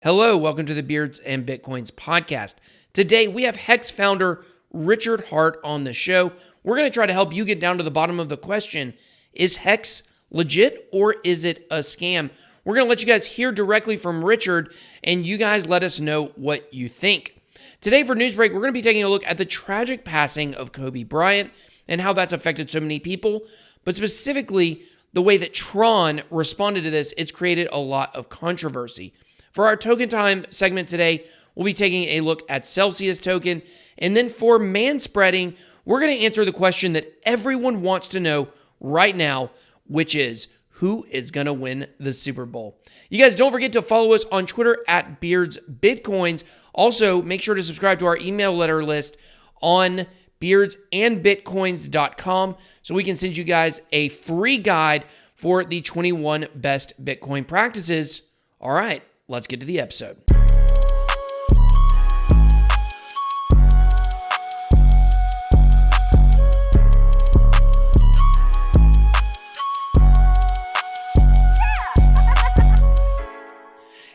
Hello, welcome to the Beards and Bitcoins podcast. Today we have Hex founder Richard Hart on the show. We're going to try to help you get down to the bottom of the question. Is Hex legit or is it a scam? We're going to let you guys hear directly from Richard and you guys let us know what you think. Today for Newsbreak, we're going to be taking a look at the tragic passing of Kobe Bryant and how that's affected so many people, but specifically the way that TRON responded to this. It's created a lot of controversy. For our Token Time segment today, we'll be taking a look at Celsius token. And then for manspreading, we're going to answer the question that everyone wants to know right now, which is who is going to win the Super Bowl? You guys don't forget to follow us on Twitter at BeardsBitcoins. Also, make sure to subscribe to our email letter list on beardsandbitcoins.com so we can send you guys a free guide for the 21 best Bitcoin practices. All right. Let's get to the episode.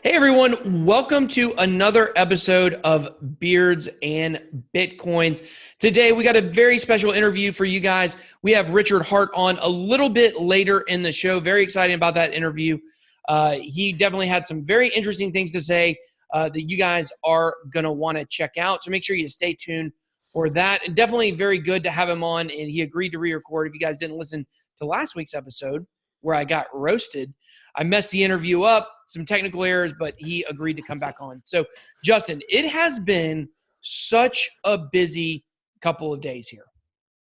Hey everyone, welcome to another episode of Beards and Bitcoins. Today we got a very special interview for you guys. We have Richard Hart on a little bit later in the show. Very excited about that interview. He definitely had some very interesting things to say that you guys are going to want to check out. So make sure you stay tuned for that. And definitely very good to have him on. And he agreed to re-record. If you guys didn't listen to last week's episode where I got roasted, I messed the interview up, some technical errors, but he agreed to come back on. So Justin, it has been such a busy couple of days here.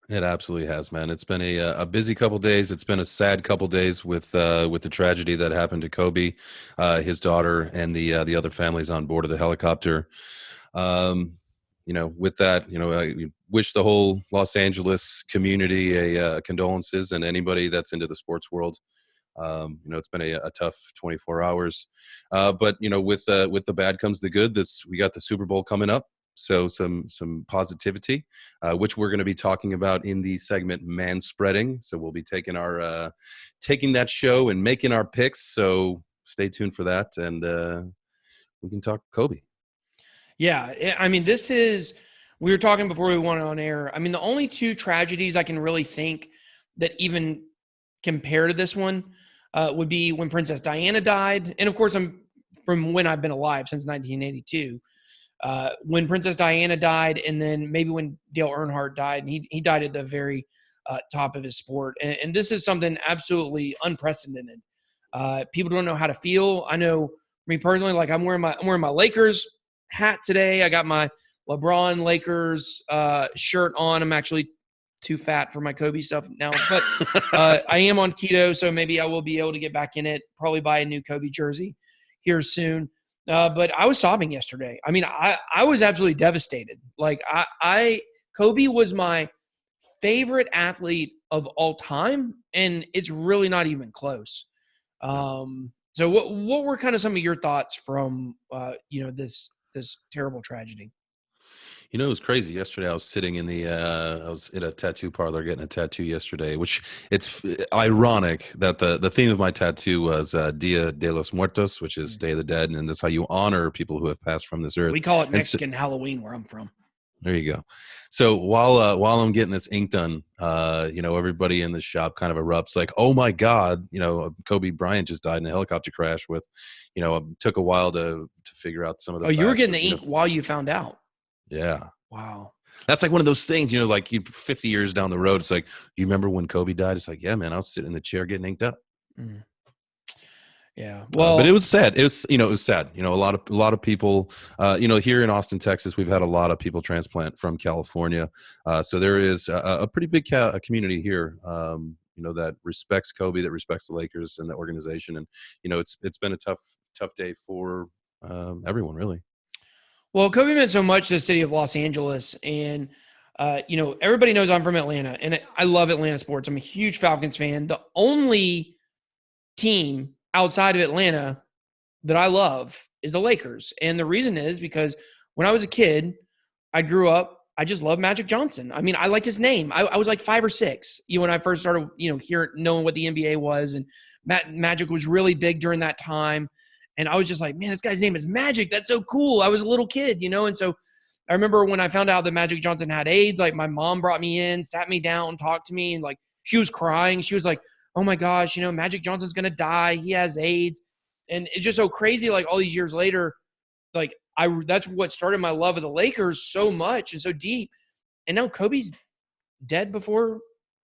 It absolutely has, man. It's been a busy couple days. It's been a sad couple days with the tragedy that happened to Kobe, his daughter, and the other families on board of the helicopter. With that, I wish the whole Los Angeles community a condolences, and anybody that's into the sports world. It's been a tough 24 hours, but with the bad comes the good. We got the Super Bowl coming up. So some positivity, which we're going to be talking about in the segment Manspreading. So we'll be taking that show and making our picks. So stay tuned for that, and we can talk Kobe. Yeah, I mean, we were talking before we went on air. I mean, the only two tragedies I can really think that even compare to this one would be when Princess Diana died. And of course, I'm from when I've been alive since 1982. When Princess Diana died, and then maybe when Dale Earnhardt died, and he died at the very top of his sport. And this is something absolutely unprecedented. People don't know how to feel. I know me personally, like I'm wearing my Lakers hat today. I got my LeBron Lakers shirt on. I'm actually too fat for my Kobe stuff now, but I am on keto, so maybe I will be able to get back in it. Probably buy a new Kobe jersey here soon. But I was sobbing yesterday. I mean, I was absolutely devastated. Like Kobe was my favorite athlete of all time, and it's really not even close. So what were kind of some of your thoughts from this terrible tragedy? It was crazy. Yesterday, I was sitting I was in a tattoo parlor getting a tattoo yesterday, which it's ironic that the theme of my tattoo was Dia de los Muertos, which is Day of the Dead. And that's how you honor people who have passed from this earth. We call it Mexican Halloween where I'm from. There you go. So while I'm getting this ink done, everybody in the shop kind of erupts like, oh my God, Kobe Bryant just died in a helicopter crash with, took a while to figure out some of the facts. You were getting the ink while you found out. Yeah. Wow. That's like one of those things, like 50 years down the road, it's like, you remember when Kobe died? It's like, yeah, man, I was sitting in the chair getting inked up. Mm. Yeah. Well, but it was sad. It was sad. A lot of people, here in Austin, Texas, we've had a lot of people transplant from California. So there is a pretty big community here, that respects Kobe, that respects the Lakers and the organization. And, it's been a tough day for everyone, really. Well, Kobe meant so much to the city of Los Angeles, and everybody knows I'm from Atlanta, and I love Atlanta sports. I'm a huge Falcons fan. The only team outside of Atlanta that I love is the Lakers, and the reason is because when I was a kid, I grew up. I just love Magic Johnson. I mean, I liked his name. I was like 5 or 6, when I first started, knowing what the NBA was, and Magic was really big during that time. And I was just like, man, this guy's name is Magic. That's so cool. I was a little kid, And so I remember when I found out that Magic Johnson had AIDS, like my mom brought me in, sat me down, talked to me, and like she was crying. She was like, oh my gosh, Magic Johnson's going to die. He has AIDS. And it's just so crazy. Like all these years later, like that's what started my love of the Lakers so much and so deep. And now Kobe's dead before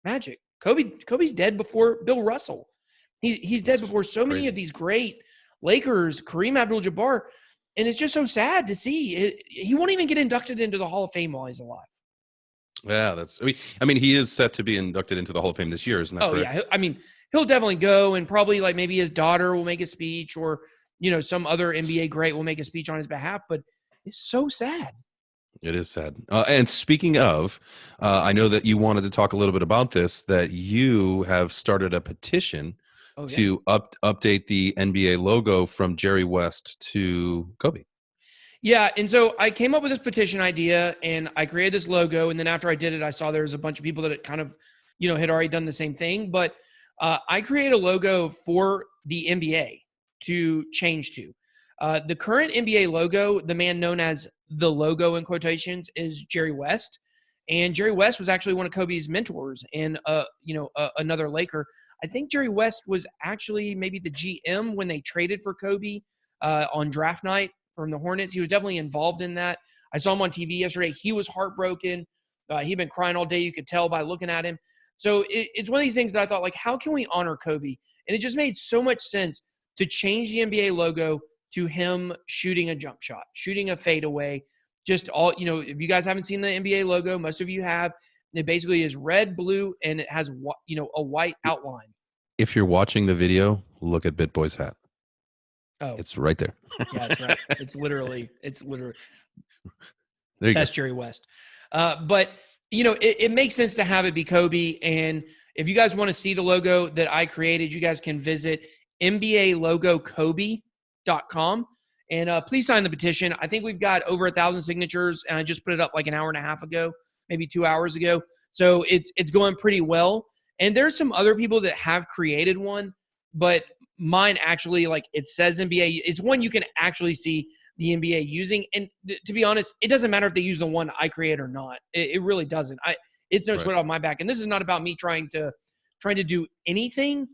Magic. Kobe's dead before Bill Russell. He's dead before so many of these great Lakers, Kareem Abdul-Jabbar. And it's just so sad to see. He won't even get inducted into the Hall of Fame while he's alive. Yeah, I mean, he is set to be inducted into the Hall of Fame this year, isn't that correct? Yeah. I mean, he'll definitely go, and probably like maybe his daughter will make a speech, or some other NBA great will make a speech on his behalf. But it's so sad. It is sad. And speaking of, I know that you wanted to talk a little bit about this, that you have started a petition to update the NBA logo from Jerry West to Kobe. Yeah, and so I came up with this petition idea, and I created this logo, and then after I did it, I saw there was a bunch of people that had kind of, had already done the same thing. But I created a logo for the NBA to change to. The current NBA logo, the man known as the logo in quotations, is Jerry West. And Jerry West was actually one of Kobe's mentors and, another Laker. I think Jerry West was actually maybe the GM when they traded for Kobe on draft night from the Hornets. He was definitely involved in that. I saw him on TV yesterday. He was heartbroken. He'd been crying all day. You could tell by looking at him. So it's one of these things that I thought, like, how can we honor Kobe? And it just made so much sense to change the NBA logo to him shooting a jump shot, shooting a fadeaway. Just all, if you guys haven't seen the NBA logo, most of you have. It basically is red, blue, and it has, a white outline. If you're watching the video, look at BitBoy's hat. Oh, it's right there. Yeah, that's right. It's literally. There you that's go. Jerry West. But it makes sense to have it be Kobe. And if you guys want to see the logo that I created, you guys can visit NBALogoKobe.com. And please sign the petition. I think we've got over 1,000 signatures, and I just put it up like an hour and a half ago, maybe 2 hours ago. So it's going pretty well. And there's some other people that have created one, but mine actually, like, it says NBA. It's one you can actually see the NBA using. And to be honest, it doesn't matter if they use the one I create or not. It really doesn't. It's no sweat off my back. And this is not about me trying to do anything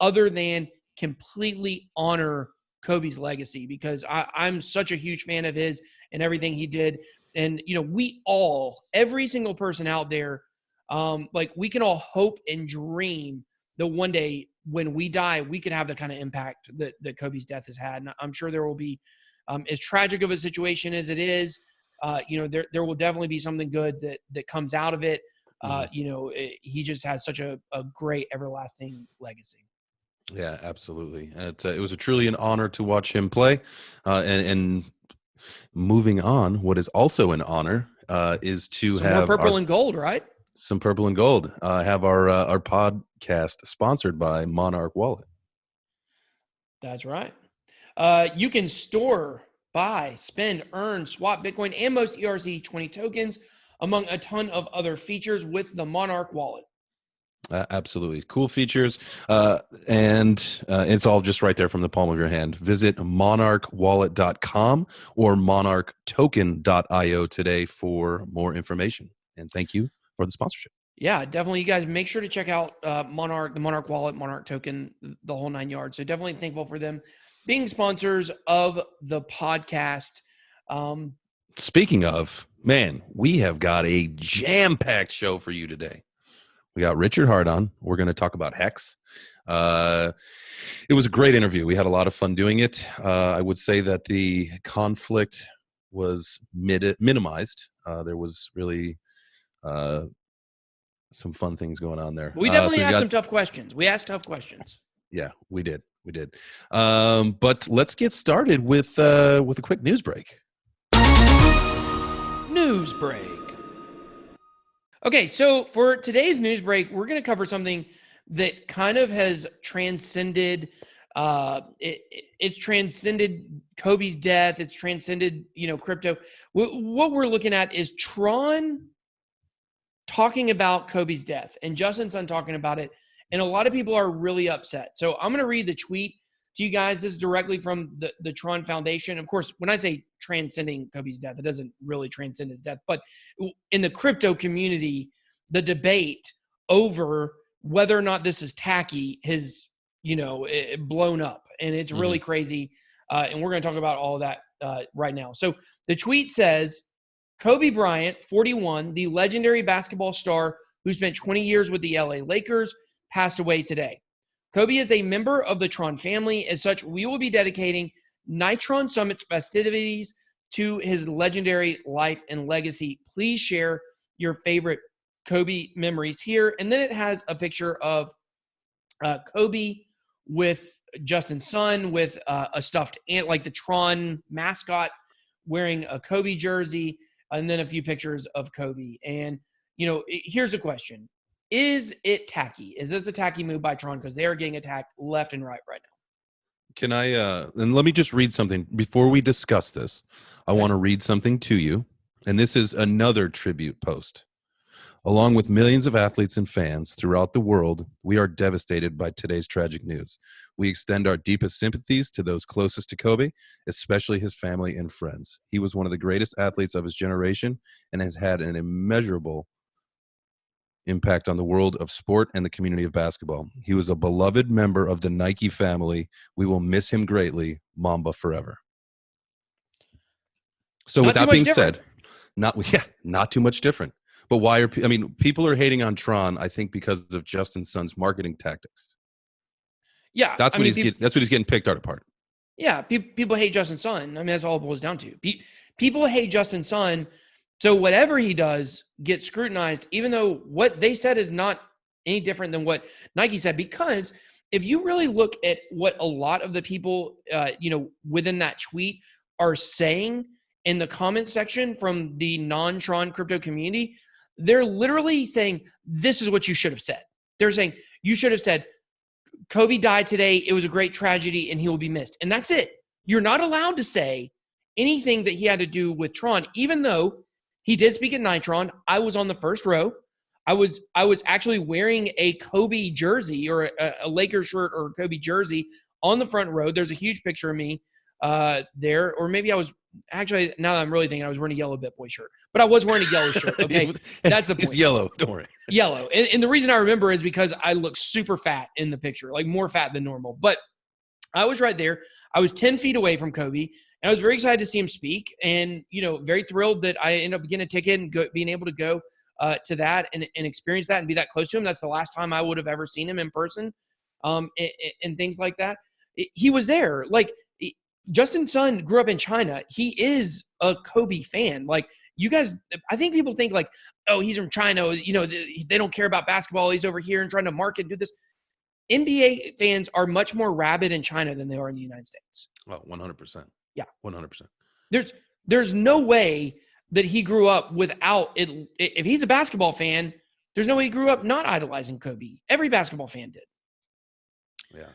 other than completely honor Kobe's legacy, because I'm such a huge fan of his and everything he did. And, we all, every single person out there, like, we can all hope and dream that one day when we die, we could have the kind of impact that Kobe's death has had. And I'm sure there will be, as tragic of a situation as it is, there will definitely be something good that comes out of it. He just has such a great everlasting legacy. Yeah, absolutely. It was truly an honor to watch him play. And moving on, what is also an honor is to some have more purple and gold, right? Some purple and gold. Have our podcast sponsored by Monarch Wallet. That's right. You can store, buy, spend, earn, swap Bitcoin, and most ERC20 tokens, among a ton of other features with the Monarch Wallet. Absolutely. Cool features. And it's all just right there from the palm of your hand. Visit monarchwallet.com or monarchtoken.io today for more information. And thank you for the sponsorship. Yeah, definitely. You guys make sure to check out Monarch, the Monarch Wallet, Monarch Token, the whole 9 yards. So definitely thankful for them being sponsors of the podcast. Speaking of, man, we have got a jam-packed show for you today. We got Richard Hart on. We're going to talk about Hex. It was a great interview. We had a lot of fun doing it. I would say that the conflict was minimized. There was really some fun things going on there. We definitely asked some tough questions. We asked tough questions. Yeah, we did. But let's get started with a quick news break. News break. Okay, so for today's news break, we're going to cover something that kind of has transcended. It's transcended Kobe's death. It's transcended, crypto. What we're looking at is TRON talking about Kobe's death and Justin Sun talking about it. And a lot of people are really upset. So I'm going to read the tweet to you guys. This is directly from the TRON Foundation. Of course, when I say transcending Kobe's death, it doesn't really transcend his death, but in the crypto community, the debate over whether or not this is tacky has, blown up, and it's really crazy. And we're going to talk about all of that right now. So the tweet says, Kobe Bryant, 41, the legendary basketball star who spent 20 years with the LA Lakers, passed away today. Kobe is a member of the TRON family. As such, we will be dedicating Nitron Summit's festivities to his legendary life and legacy. Please share your favorite Kobe memories here. And then it has a picture of Kobe with Justin's son with a stuffed ant, like the TRON mascot, wearing a Kobe jersey, and then a few pictures of Kobe. And, here's a question. Is it tacky? Is this a tacky move by TRON? Because they are getting attacked left and right now. Can I, and let me just read something before we discuss this. I want to read something to you. And this is another tribute post. Along with millions of athletes and fans throughout the world, we are devastated by today's tragic news. We extend our deepest sympathies to those closest to Kobe, especially his family and friends. He was one of the greatest athletes of his generation and has had an immeasurable impact on the world of sport and the community of basketball. He was a beloved member of the Nike family. We will miss him greatly. Mamba forever. So with that being said, not too much different. But why are people are hating on TRON? I think because of Justin's son's marketing tactics. Yeah, that's what he's getting picked apart. Yeah, people hate Justin's son. I mean, that's all it boils down to. People hate Justin's son, so whatever he does gets scrutinized, even though what they said is not any different than what Nike said. Because if you really look at what a lot of the people, within that tweet are saying in the comment section from the non-TRON crypto community, they're literally saying, this is what you should have said. They're saying, you should have said, Kobe died today. It was a great tragedy and he will be missed. And that's it. You're not allowed to say anything that he had to do with TRON, even though he did speak at Nitron. I was on the first row. I was actually wearing a Kobe jersey or a Lakers shirt or a Kobe jersey on the front row. There's a huge picture of me there, or maybe I was actually, now that I'm really thinking, I was wearing a yellow BitBoy shirt, but I was wearing a yellow shirt. Okay. That's the point. It's yellow. Don't worry. Yellow. And the reason I remember is because I look super fat in the picture, like more fat than normal, but I was right there. I was 10 feet away from Kobe and I was very excited to see him speak and, very thrilled that I ended up getting a ticket and being able to go to that and experience that and be that close to him. That's the last time I would have ever seen him in person and things like that. He was there. Like, Justin's son grew up in China. He is a Kobe fan. Like, you guys, I think people think like, oh, he's from China. They don't care about basketball. He's over here and trying to market and do this. NBA fans are much more rabid in China than they are in the United States. Well, 100%. Yeah. 100%. There's no way that he grew up without it. If he's a basketball fan, there's no way he grew up not idolizing Kobe. Every basketball fan did. Yeah.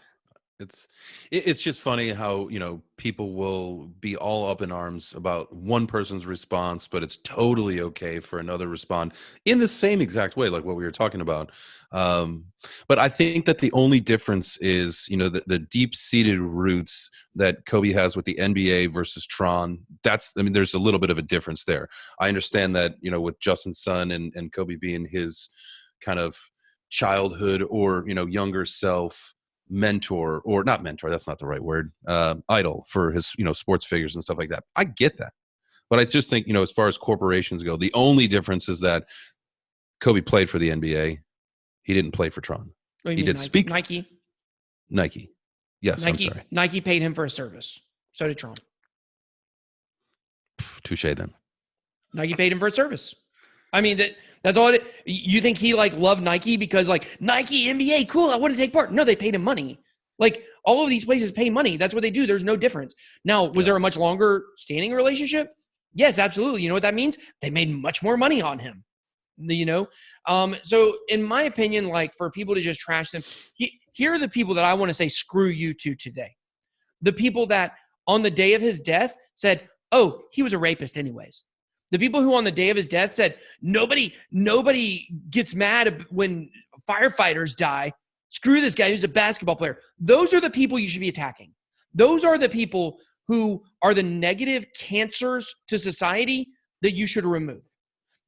It's just funny how, people will be all up in arms about one person's response, but it's totally okay for another to respond in the same exact way, like what we were talking about. But I think that the only difference is, the deep-seated roots that Kobe has with the NBA versus TRON. There's a little bit of a difference there. I understand that, with Justin's son and Kobe being his kind of childhood or, younger self mentor, or not mentor, that's not the right word, idol for his, sports figures and stuff like that. I get that. But I just think, as far as corporations go, the only difference is that Kobe played for the NBA. He didn't play for TRON. Oh, he did Nike? speak. Nike. Yes, I'm sorry. Nike paid him for a service. So did TRON. Touche then. Nike paid him for a service. I mean, that's all it. You think he loved Nike because Nike, NBA, cool, I want to take part. No, they paid him money. Like, all of these places pay money. That's what they do. There's no difference. Now, was there a much longer standing relationship? Yes, absolutely. You know what that means? They made much more money on him. So in my opinion, for people to just trash them, here are the people that I want to say screw you to today. The people that on the day of his death said, oh, he was a rapist anyways. The people who on the day of his death said, nobody gets mad when firefighters die. Screw this guy who's a basketball player. Those are the people you should be attacking. Those are the people who are the negative cancers to society that you should remove.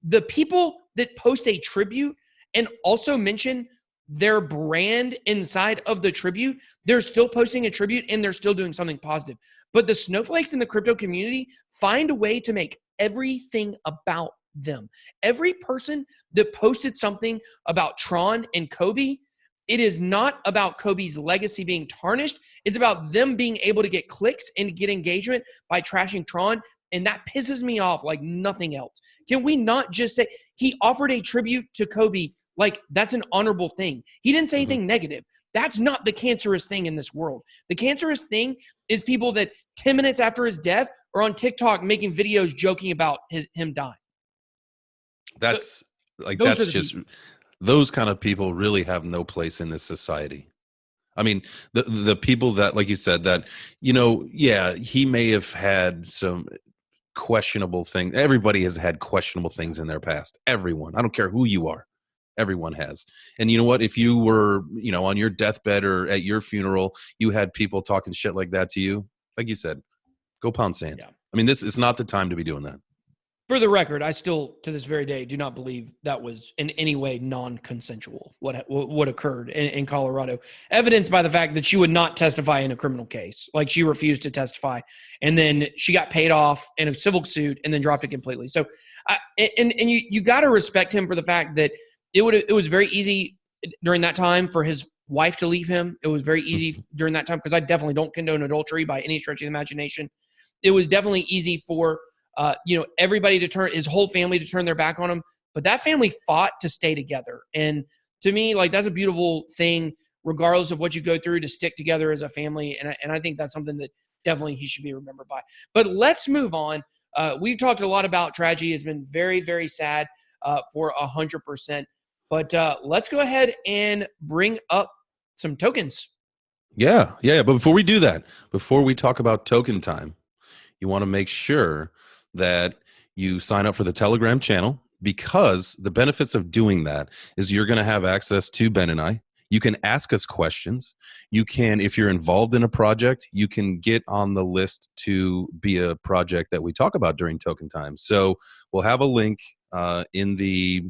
The people that post a tribute and also mention their brand inside of the tribute, they're still posting a tribute and they're still doing something positive. But the snowflakes in the crypto community find a way to make everything about them. Every person that posted something about Tron and Kobe, it is not about Kobe's legacy being tarnished. It's about them being able to get clicks and get engagement by trashing Tron. And that pisses me off like nothing else. Can we not just say he offered a tribute to Kobe? Like, that's an honorable thing. He didn't say anything negative. That's not the cancerous thing in this world. The cancerous thing is people that 10 minutes after his death are on TikTok making videos joking about him dying. That's just people. Those kind of people really have no place in this society. I mean, the people that, like you said, that, yeah, he may have had some questionable things. Everybody has had questionable things in their past. Everyone. I don't care who you are. Everyone has. And you know what? If you were, on your deathbed or at your funeral, you had people talking shit like that to you, like you said, go pound sand. Yeah. I mean, this is not the time to be doing that. For the record, I still, to this very day, do not believe that was in any way non-consensual, what occurred in Colorado. Evidenced by the fact that she would not testify in a criminal case. Like, she refused to testify. And then she got paid off in a civil suit and then dropped it completely. So, you got to respect him for the fact that it was very easy during that time for his wife to leave him. It was very easy during that time, because I definitely don't condone adultery by any stretch of the imagination. It was definitely easy for everybody to turn, his whole family to turn their back on him. But that family fought to stay together. And to me, like, that's a beautiful thing, regardless of what you go through, to stick together as a family. And I think that's something that definitely he should be remembered by. But let's move on. We've talked a lot about tragedy. It's been very, very sad for 100%. But let's go ahead and bring up some tokens. Yeah. But before we do that, before we talk about token time, you want to make sure that you sign up for the Telegram channel, because the benefits of doing that is you're going to have access to Ben and I. You can ask us questions. You can, if you're involved in a project, you can get on the list to be a project that we talk about during token time. So we'll have a link in the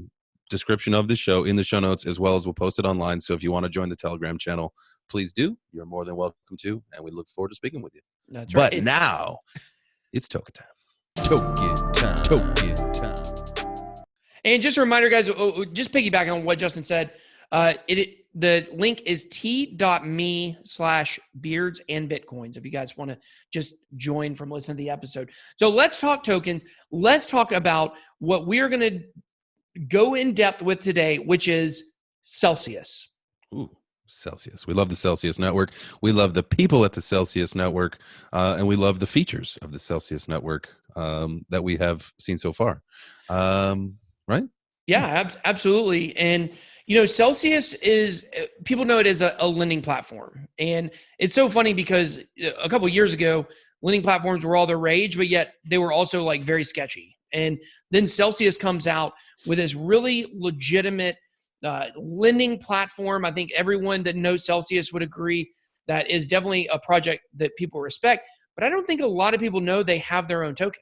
description of the show, in the show notes, as well as we'll post it online. So if you want to join the Telegram channel, please do. You're more than welcome to, and we look forward to speaking with you. That's right. But now it's token time. Token time. And just a reminder, guys, just piggybacking on what Justin said, the link is t.me/beards and bitcoins if you guys want to just join from listening to the episode. So let's talk tokens. Let's talk about what we're going to go in depth with today, which is Celsius. Ooh, Celsius. We love the Celsius network. We love the people at the Celsius network, and we love the features of the Celsius network that we have seen so far. Right? Yeah, absolutely. And, Celsius is, people know it as a lending platform. And it's so funny because a couple of years ago, lending platforms were all the rage, but yet they were also like very sketchy. And then Celsius comes out with this really legitimate lending platform. I think everyone that knows Celsius would agree that is definitely a project that people respect. But I don't think a lot of people know they have their own token.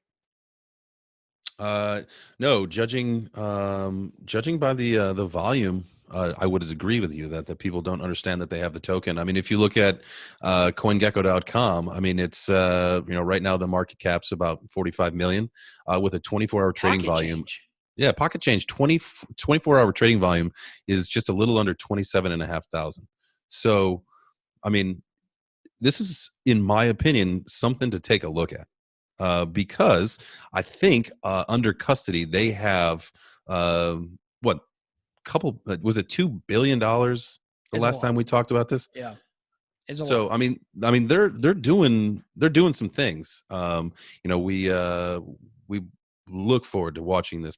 No, judging by the volume, I would agree with you that people don't understand that they have the token. I mean, if you look at CoinGecko.com, I mean, it's right now the market cap's about 45 million with a 24-hour trading volume. Yeah, Pocket Change 24-hour trading volume is just a little under 27,500. So, I mean, this is, in my opinion, something to take a look at. Because I think under custody they have was it $2 billion the last time we talked about this? Yeah. So I mean they're doing some things. We look forward to watching this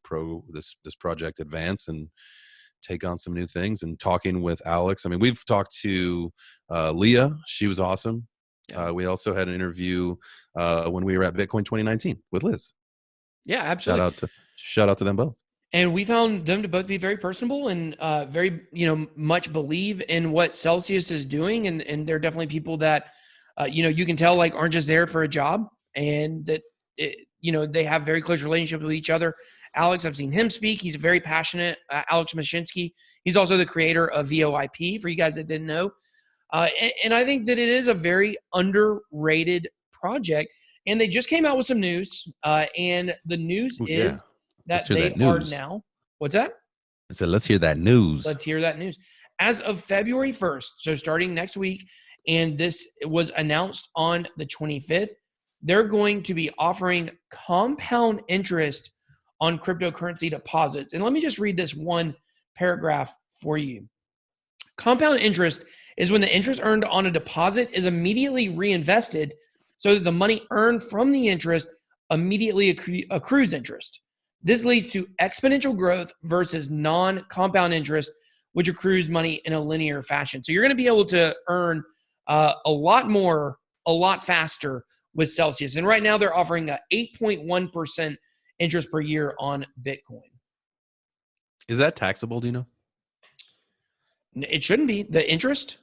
project advance and take on some new things, and talking with Alex. I mean, we've talked to Leah. She was awesome. We also had an interview when we were at Bitcoin 2019 with Liz. Yeah, absolutely. Shout out to them both. And we found them to both be very personable and very, much believe in what Celsius is doing. And they're definitely people that, you can tell like aren't just there for a job, and that, they have very close relationship with each other. Alex, I've seen him speak. He's very passionate. Alex Mashinsky. He's also the creator of VOIP, for you guys that didn't know. And I think that it is a very underrated project. And they just came out with some news. And the news is that they are now. What's that? I said, let's hear that news. Let's hear that news. As of February 1st, so starting next week, and this was announced on the 25th, they're going to be offering compound interest on cryptocurrency deposits. And let me just read this one paragraph for you. Compound interest is when the interest earned on a deposit is immediately reinvested so that the money earned from the interest immediately accrues interest. This leads to exponential growth versus non-compound interest, which accrues money in a linear fashion. So you're going to be able to earn a lot more, a lot faster with Celsius. And right now they're offering a 8.1% interest per year on Bitcoin. Is that taxable, do you know? It shouldn't be. The interest,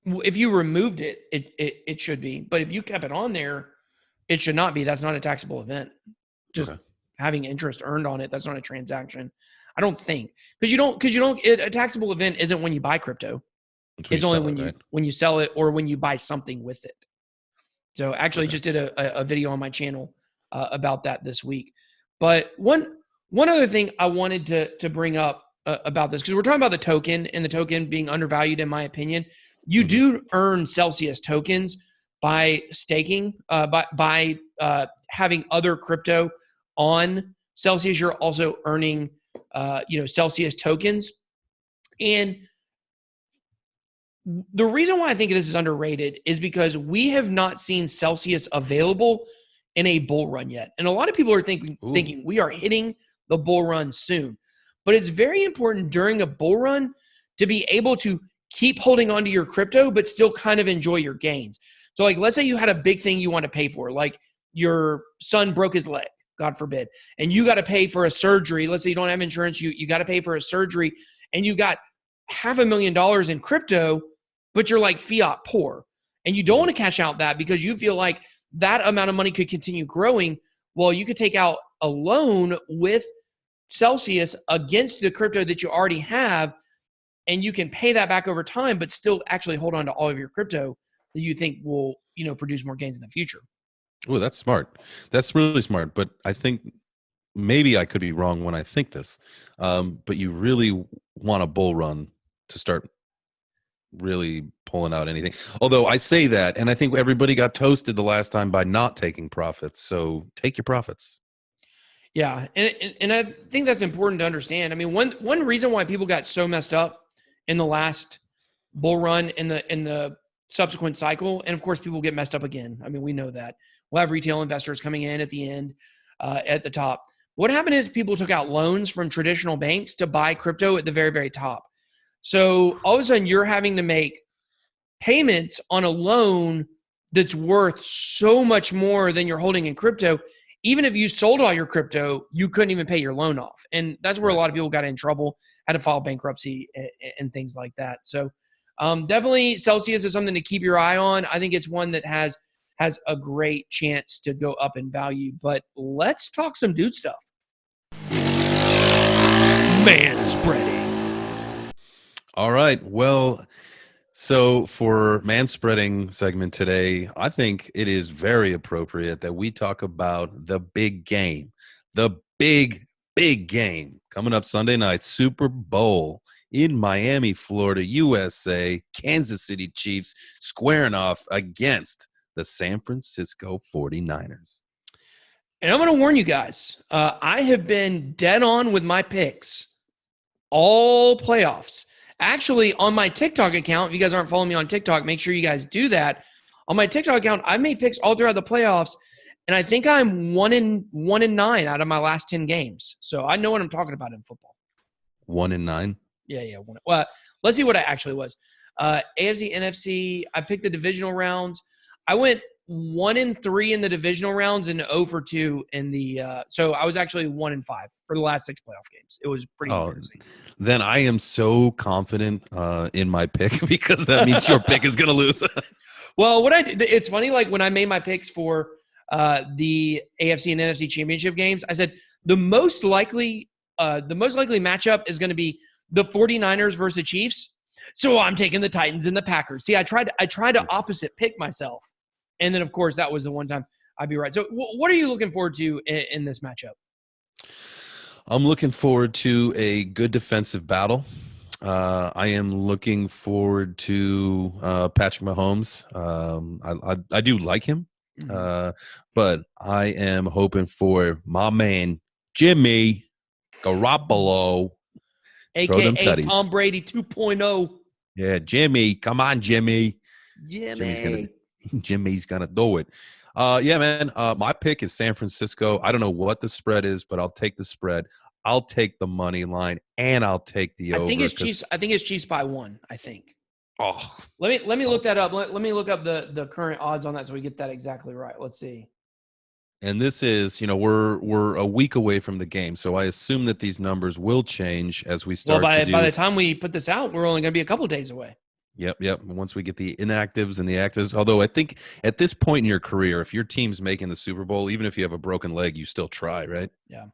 if you removed it, it should be. But if you kept it on there, it should not be. That's not a taxable event. Just having interest earned on it, that's not a transaction. I don't think. Because a taxable event isn't when you buy crypto. It's only when you sell it or when you buy something with it. So actually just did a video on my channel about that this week. But one other thing I wanted to bring up about this, because we're talking about the token and the token being undervalued, in my opinion. You do earn Celsius tokens by staking, by having other crypto on Celsius. You're also earning, Celsius tokens. And the reason why I think this is underrated is because we have not seen Celsius available in a bull run yet. And a lot of people are thinking we are hitting the bull run soon. But it's very important during a bull run to be able to keep holding on to your crypto, but still kind of enjoy your gains. So like, let's say you had a big thing you want to pay for, like your son broke his leg, God forbid, and you got to pay for a surgery. Let's say you don't have insurance. You got to pay for a surgery, and you got $500,000 in crypto, but you're like fiat poor, and you don't want to cash out that because you feel like that amount of money could continue growing. Well, you could take out a loan with Celsius against the crypto that you already have, and you can pay that back over time, but still actually hold on to all of your crypto that you think will, produce more gains in the future. Oh, that's smart. That's really smart. But I think maybe I could be wrong when I think this. But you really want a bull run to start really pulling out anything. Although I say that, and I think everybody got toasted the last time by not taking profits. So take your profits. Yeah, and I think that's important to understand. I mean, one reason why people got so messed up in the last bull run in the subsequent cycle, and of course people get messed up again. I mean, we know that. We'll have retail investors coming in at the end, at the top. What happened is people took out loans from traditional banks to buy crypto at the very, very top. So all of a sudden you're having to make payments on a loan that's worth so much more than you're holding in crypto. Even if you sold all your crypto, you couldn't even pay your loan off. And that's where a lot of people got in trouble, had to file bankruptcy and things like that. So definitely Celsius is something to keep your eye on. I think it's one that has a great chance to go up in value. But let's talk some dude stuff. Manspreading. All right. Well, so for manspreading segment today, I think it is very appropriate that we talk about the big game, the big game coming up Sunday night, Super Bowl in Miami, Florida, USA, Kansas City Chiefs squaring off against the San Francisco 49ers. And I'm going to warn you guys, I have been dead on with my picks all playoffs. Actually, on my TikTok account, if you guys aren't following me on TikTok, make sure you guys do that. On my TikTok account, I've made picks all throughout the playoffs, and I think I'm 1-9 out of my last 10 games. So I know what I'm talking about in football. 1-9? Yeah. Well, let's see what I actually was. AFC, NFC, I picked the divisional rounds. I went 1-3 in the divisional rounds and 0-2 in the. So I was actually 1-5 for the last 6 playoff games. It was pretty embarrassing. Then I am so confident in my pick because that means your pick is going to lose. Well, what I did, it's funny. Like when I made my picks for the AFC and NFC championship games, I said the most likely matchup is going to be the 49ers versus the Chiefs. So I'm taking the Titans and the Packers. See, I tried to opposite pick myself. And then, of course, that was the one time I'd be right. So what are you looking forward to in this matchup? I'm looking forward to a good defensive battle. I am looking forward to Patrick Mahomes. I do like him, but I am hoping for my man, Jimmy Garoppolo. AKA Tom Brady 2.0. Yeah, Jimmy. Come on, Jimmy. Jimmy. Jimmy's gonna do it. Yeah, man. My pick is San Francisco. I don't know what the spread is, but I'll take the spread. I'll take the money line, and I'll take the over. I think it's Chiefs. I think it's Chiefs by 1. I think. Oh, let me look that up. Let me look up the current odds on that so we get that exactly right. Let's see. And this is, we're a week away from the game, so I assume that these numbers will change as we start. Well, by the time we put this out, we're only going to be a couple days away. Yep. Once we get the inactives and the actives, although I think at this point in your career, if your team's making the Super Bowl, even if you have a broken leg, you still try, right? Yeah.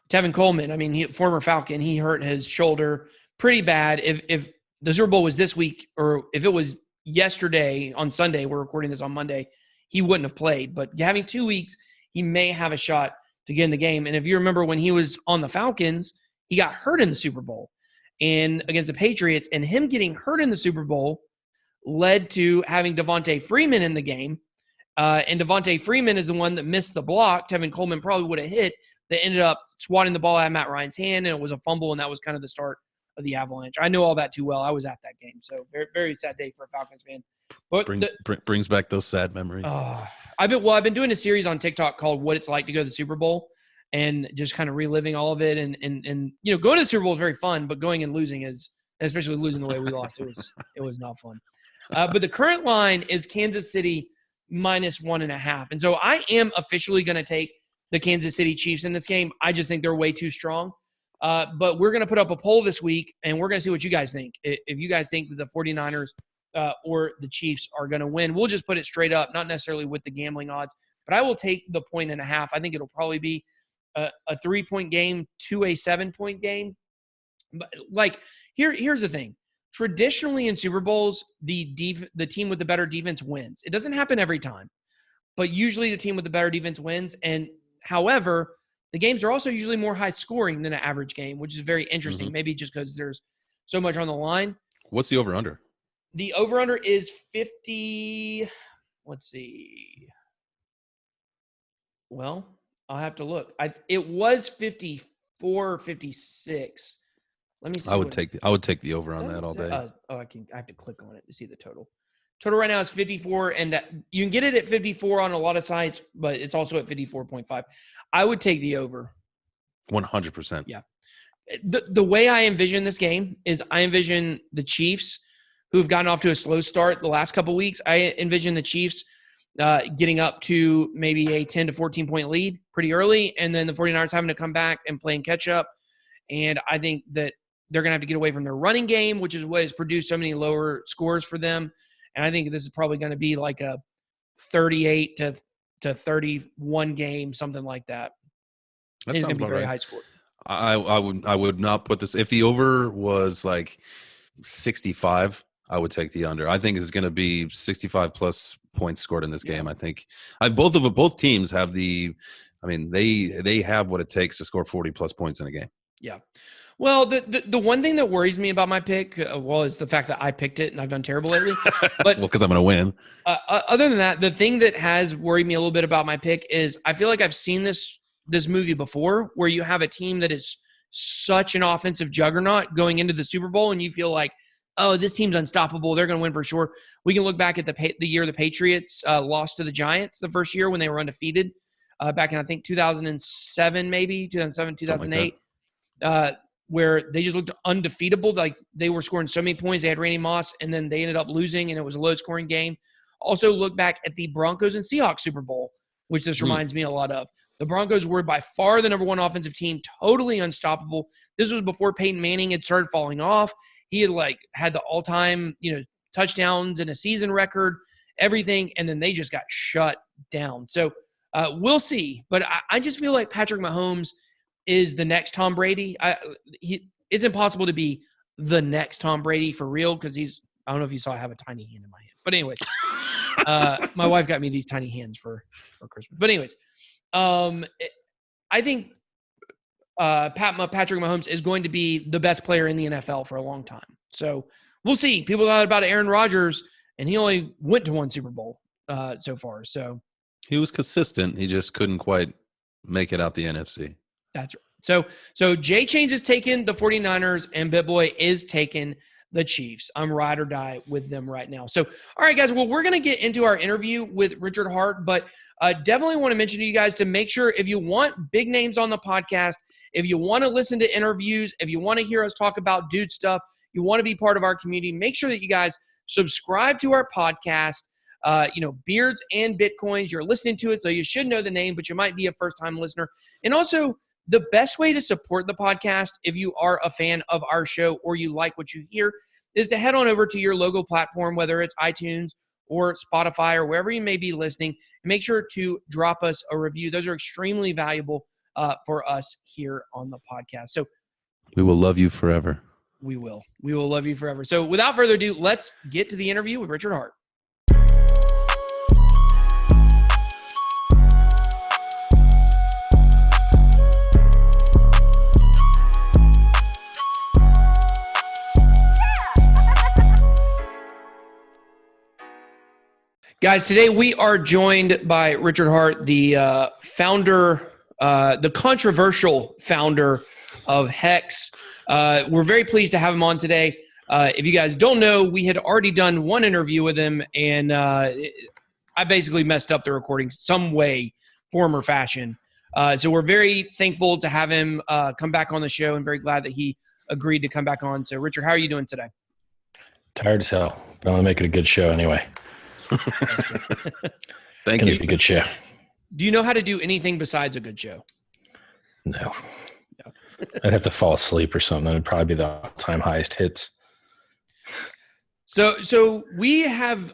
Tevin Coleman, I mean, former Falcon, he hurt his shoulder pretty bad. If the Super Bowl was this week, or if it was yesterday on Sunday, we're recording this on Monday, he wouldn't have played. But having 2 weeks, he may have a shot to get in the game. And if you remember when he was on the Falcons, he got hurt in the Super Bowl and against the Patriots, and him getting hurt in the Super Bowl led to having Devontae Freeman in the game. And Devontae Freeman is the one that missed the block. Tevin Coleman probably would have hit. They ended up swatting the ball out of Matt Ryan's hand, and it was a fumble, and that was kind of the start of the Avalanche. I know all that too well. I was at that game, so very, very sad day for a Falcons fan. But brings back those sad memories. I've been doing a series on TikTok called "What It's Like to Go to the Super Bowl," and just kind of reliving all of it. And going to the Super Bowl is very fun, but going and losing is, especially losing the way we lost, it was not fun. But the current line is Kansas City -1.5, and so I am officially going to take the Kansas City Chiefs in this game. I just think they're way too strong. But we're going to put up a poll this week, and we're going to see what you guys think. If you guys think that the 49ers or the Chiefs are going to win, we'll just put it straight up, not necessarily with the gambling odds. But I will take the 1.5. I think it'll probably be a 3-point game to a 7-point game. But here's the thing. Traditionally in Super Bowls, the team with the better defense wins. It doesn't happen every time, but usually the team with the better defense wins. And however, the games are also usually more high scoring than an average game, which is very interesting. Mm-hmm. Maybe just because there's so much on the line. What's the over-under? The over-under is 50. Let's see. Well, I'll have to look. It was 54, 56. Let me see. I would take the over on that all day. I have to click on it to see the total. Total right now is 54, and you can get it at 54 on a lot of sites, but it's also at 54.5. I would take the over. 100%. Yeah. The way I envision this game is I envision the Chiefs, who've gotten off to a slow start the last couple of weeks. I envision the Chiefs getting up to maybe a 10 to 14-point lead pretty early, and then the 49ers having to come back and playing catch-up. And I think that they're going to have to get away from their running game, which is what has produced so many lower scores for them. And I think this is probably going to be like a 38 to 31 game, something like that. It's going to be very high score. I would not put this. If the over was like 65, I would take the under. I think it's going to be 65 plus points scored in this game. I think both teams have they have what it takes to score 40 plus points in a game. Yeah. Well, the one thing that worries me about my pick, is the fact that I picked it and I've done terrible lately. But because I'm going to win. Other than that, the thing that has worried me a little bit about my pick is I feel like I've seen this movie before, where you have a team that is such an offensive juggernaut going into the Super Bowl, and you feel like, oh, this team's unstoppable. They're going to win for sure. We can look back at the year the Patriots lost to the Giants the first year when they were undefeated, back in I think 2007, maybe 2007, 2008. Where they just looked undefeatable. Like they were scoring so many points. They had Randy Moss, and then they ended up losing, and it was a low-scoring game. Also, look back at the Broncos and Seahawks Super Bowl, which this reminds me a lot of. The Broncos were by far the number one offensive team, totally unstoppable. This was before Peyton Manning had started falling off. He had the all-time, touchdowns and a season record, everything, and then they just got shut down. So we'll see. But I just feel like Patrick Mahomes is the next Tom Brady. It's impossible to be the next Tom Brady for real because I don't know if you saw I have a tiny hand in my hand. But anyways, my wife got me these tiny hands for Christmas. But anyways, I think Patrick Mahomes is going to be the best player in the NFL for a long time. So we'll see. People thought about Aaron Rodgers, and he only went to one Super Bowl so far. So he was consistent. He just couldn't quite make it out the NFC. That's right. So Jay Chains is taking the 49ers, and BitBoy is taking the Chiefs. I'm ride or die with them right now. So, all right, guys, well, we're going to get into our interview with Richard Hart, but definitely want to mention to you guys to make sure if you want big names on the podcast, if you want to listen to interviews, if you want to hear us talk about dude stuff, you want to be part of our community, make sure that you guys subscribe to our podcast. Beards and Bitcoins, you're listening to it, so you should know the name, but you might be a first-time listener. And also, the best way to support the podcast, if you are a fan of our show or you like what you hear, is to head on over to your logo platform, whether it's iTunes or Spotify or wherever you may be listening, and make sure to drop us a review. Those are extremely valuable for us here on the podcast. So we will love you forever. We will love you forever. So without further ado, let's get to the interview with Richard Hart. Guys, today we are joined by Richard Hart, the founder, the controversial founder of Hex. We're very pleased to have him on today. If you guys don't know, we had already done one interview with him, and I basically messed up the recording some way, form, or fashion. So we're very thankful to have him come back on the show and very glad that he agreed to come back on. So, Richard, how are you doing today? Tired as hell, but I want to make it a good show anyway. Thank you. Be a good show. Do you know how to do anything besides a good show? No. I'd have to fall asleep or something. It'd probably be the all-time highest hits. So we have,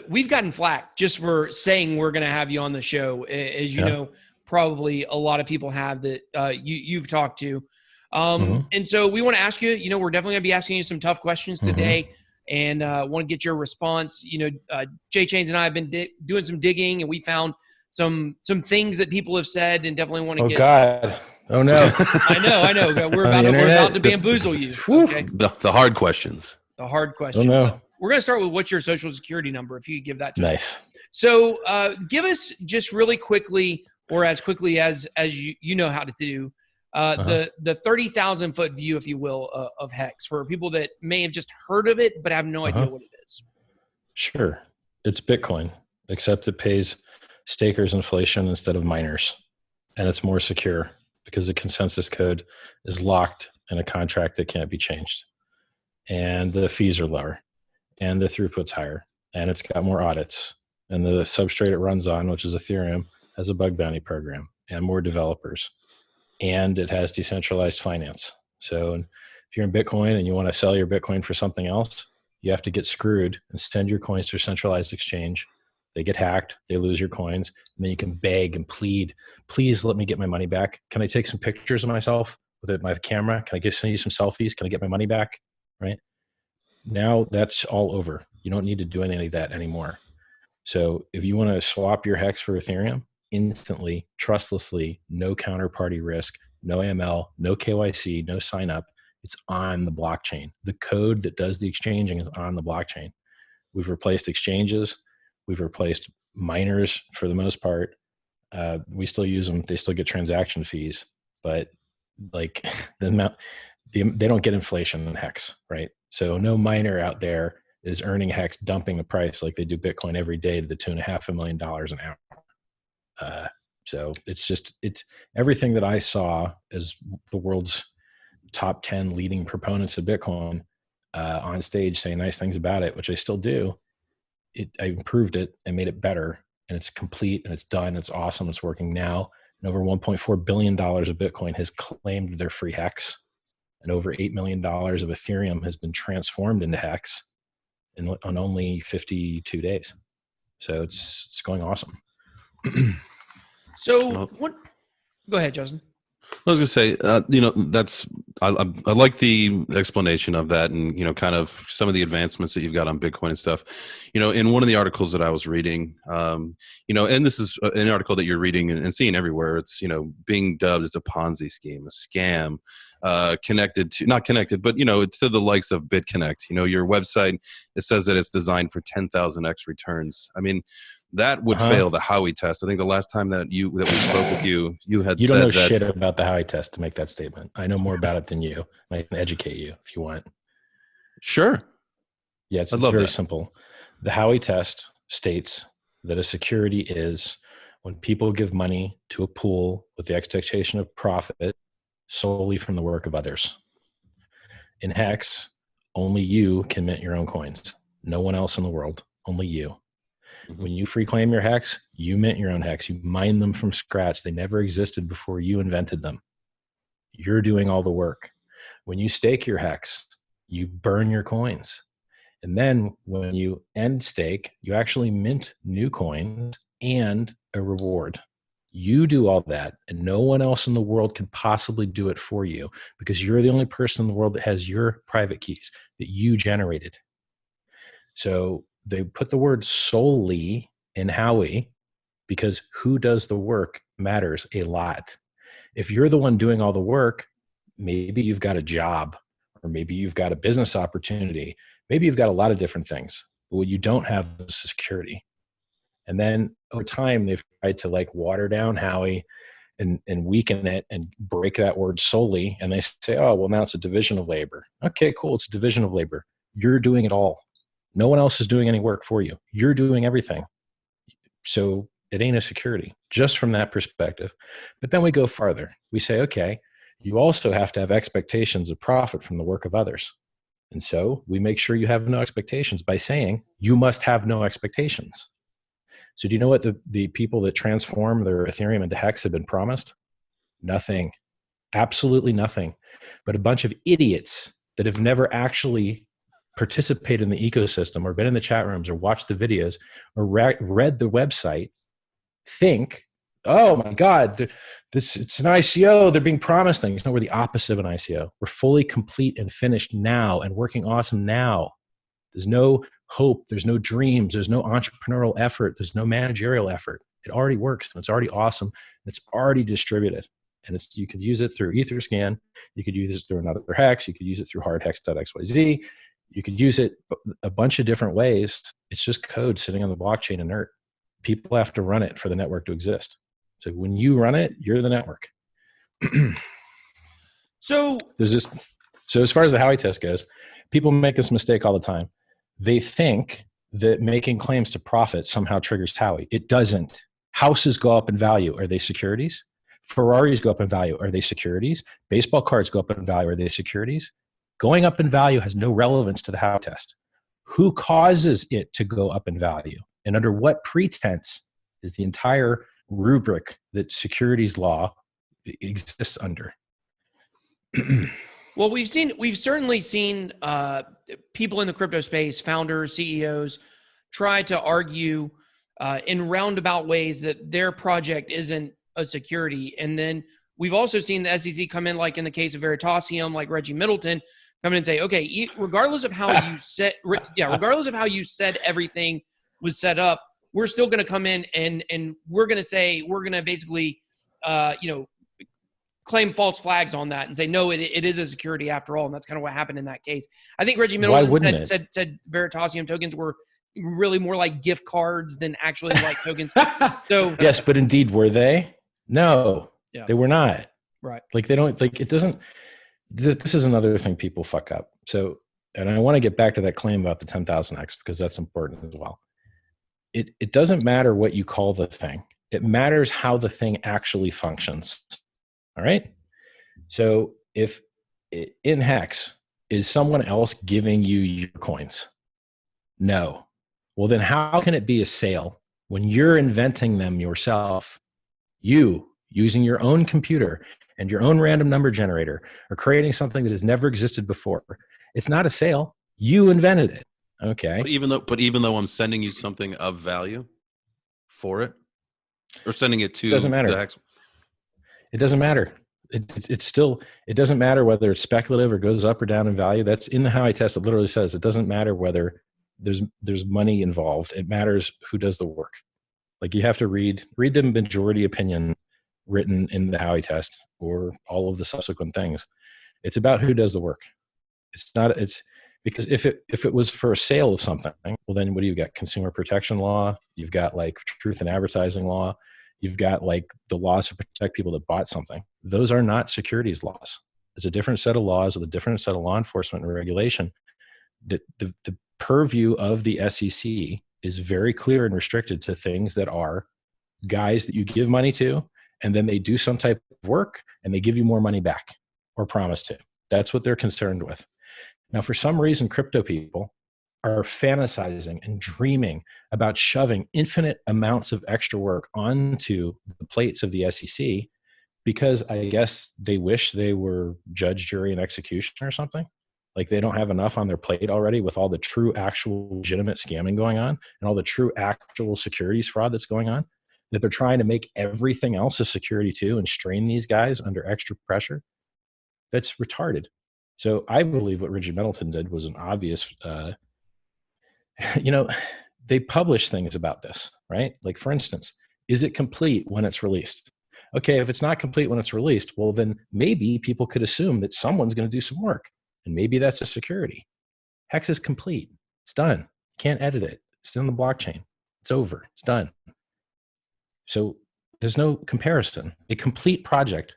we've gotten flack just for saying we're going to have you on the show. As you know, probably a lot of people have that you've talked to. And so we want to ask you, we're definitely going to be asking you some tough questions today. And want to get your response. Jay Chains and I have been doing some digging, and we found some things that people have said, and definitely want to get. Oh God! Oh no! I know. We're about to bamboozle you. Okay? The hard questions. The hard questions. Oh no! So we're going to start with what's your social security number, if you could give that to us. Nice. So give us just really quickly, or as quickly as you know how to do. The 30,000 foot view, if you will, of Hex for people that may have just heard of it but have no idea what it is. Sure. It's Bitcoin, except it pays stakers inflation instead of miners. And it's more secure because the consensus code is locked in a contract that can't be changed. And the fees are lower and the throughput's higher and it's got more audits. And the substrate it runs on, which is Ethereum, has a bug bounty program and more developers. And it has decentralized finance. So if you're in Bitcoin and you want to sell your Bitcoin for something else, you have to get screwed and send your coins to a centralized exchange. They get hacked, they lose your coins, and then you can beg and plead, please let me get my money back. Can I take some pictures of myself with my camera? Can I send you some selfies? Can I get my money back? Right? Now that's all over. You don't need to do any of that anymore. So if you want to swap your Hex for Ethereum, instantly, trustlessly, no counterparty risk, no AML, no KYC, no sign up. It's on the blockchain. The code that does the exchanging is on the blockchain. We've replaced exchanges. We've replaced miners for the most part. We still use them. They still get transaction fees, but like the amount, they don't get inflation in Hex, right? So no miner out there is earning Hex, dumping the price like they do Bitcoin every day to the tune of $500,000 an hour. So it's everything that I saw as the world's top 10 leading proponents of Bitcoin on stage saying nice things about it, which I still do. I improved it and made it better, and it's complete and it's done. It's awesome. It's working now. And over $1.4 billion of Bitcoin has claimed their free hex, and over $8 million of Ethereum has been transformed into hex on only 52 days. So it's going awesome. So what? Go ahead, Justin. I was going to say, that's I like the explanation of that, and kind of some of the advancements that you've got on Bitcoin and stuff. In one of the articles that I was reading, and this is an article that you're reading and seeing everywhere. It's being dubbed as a Ponzi scheme, a scam, not connected, but to the likes of BitConnect. Your website, it says that it's designed for 10,000x returns. I mean, that would fail the Howey test. I think the last time that we spoke with you, had you said don't know that, shit about the Howey test to make that statement. I know more about it than you. I can educate you if you want. Sure. Yeah, it's very simple. The Howey test states that a security is when people give money to a pool with the expectation of profit solely from the work of others. In Hex, only you can mint your own coins. No one else in the world, only you. When you free claim your hex, you mint your own hex. You mine them from scratch. They never existed before you invented them. You're doing all the work. When you stake your hex, you burn your coins. And then when you end stake, you actually mint new coins and a reward. You do all that, and no one else in the world can possibly do it for you because you're the only person in the world that has your private keys that you generated. So they put the word solely in Howey because who does the work matters a lot. If you're the one doing all the work, maybe you've got a job, or maybe you've got a business opportunity. Maybe you've got a lot of different things, but what you don't have is security. And then over time, they've tried to water down Howey and weaken it and break that word solely. And they say, oh, well, now it's a division of labor. Okay, cool. It's a division of labor. You're doing it all. No one else is doing any work for you. You're doing everything. So it ain't a security, just from that perspective. But then we go farther. We say, okay, you also have to have expectations of profit from the work of others. And so we make sure you have no expectations by saying you must have no expectations. So do you know what the people that transform their Ethereum into Hex have been promised? Nothing. Absolutely nothing. But a bunch of idiots that have never actually participated in the ecosystem or been in the chat rooms or watched the videos or read the website think, oh my God, it's an ICO. They're being promised things. No, we're the opposite of an ICO. We're fully complete and finished now and working awesome now. There's no hope. There's no dreams. There's no entrepreneurial effort. There's no managerial effort. It already works. And it's already awesome. And it's already distributed. And you could use it through Etherscan. You could use it through another hex. You could use it through hard hex.xyz. You could use it a bunch of different ways. It's just code sitting on the blockchain inert. People have to run it for the network to exist. So when you run it, you're the network. So as far as the Howey test goes, people make this mistake all the time. They think that making claims to profit somehow triggers Howey. It doesn't. Houses go up in value. Are they securities? Ferraris go up in value. Are they securities? Baseball cards go up in value. Are they securities? Going up in value has no relevance to the Howey test. Who causes it to go up in value? And under what pretense is the entire rubric that securities law exists under? Well, we've certainly seen people in the crypto space, founders, CEOs, try to argue in roundabout ways that their project isn't a security. And then we've also seen the SEC come in, like in the case of Veritasium, like Reggie Middleton, come in and say, okay, regardless of how you regardless of how you said everything was set up, we're still going to come in and we're going to say, we're going to basically, claim false flags on that and say, no, it is a security after all. And that's kind of what happened in that case. I think Reggie Middleton said Veritasium tokens were really more like gift cards than actually like tokens. So yes, but indeed, were they? No, they were not. Right. Like they don't, like it doesn't, this is another thing people fuck up. So, and I want to get back to that claim about the 10,000x because that's important as well. It doesn't matter what you call the thing. It matters how the thing actually functions. All right. So if in Hex, is someone else giving you your coins? No. Well, then how can it be a sale when you're inventing them yourself? You, using your own computer and your own random number generator, are creating something that has never existed before. It's not a sale. You invented it. Okay. But even though I'm sending you something of value for it, or sending it to doesn't matter. the hex. It doesn't matter. It's still, it doesn't matter whether it's speculative or goes up or down in value. That's in the Howey test. It literally says it doesn't matter whether there's money involved. It matters who does the work. Like, you have to read the majority opinion written in the Howey test or all of the subsequent things. It's about who does the work. It's because if it was for a sale of something, well, then what do you got? Consumer protection law. You've got like truth in advertising law. You've got like the laws to protect people that bought something. Those are not securities laws. It's a different set of laws with a different set of law enforcement and regulation. The purview of the SEC is very clear and restricted to things that are guys that you give money to, and then they do some type of work and they give you more money back or promise to. That's what they're concerned with. Now, for some reason, crypto people are fantasizing and dreaming about shoving infinite amounts of extra work onto the plates of the SEC because I guess they wish they were judge, jury, and execution or something. Like, they don't have enough on their plate already with all the true, actual, legitimate scamming going on and all the true, actual securities fraud that's going on, that they're trying to make everything else a security too and strain these guys under extra pressure. That's retarded. So I believe what Richard Middleton did was an obvious, they publish things about this, right? Like, for instance, is it complete when it's released? Okay, if it's not complete when it's released, well, then maybe people could assume that someone's going to do some work, and maybe that's a security. Hex is complete. It's done. Can't edit it. It's in the blockchain. It's over. It's done. So there's no comparison. A complete project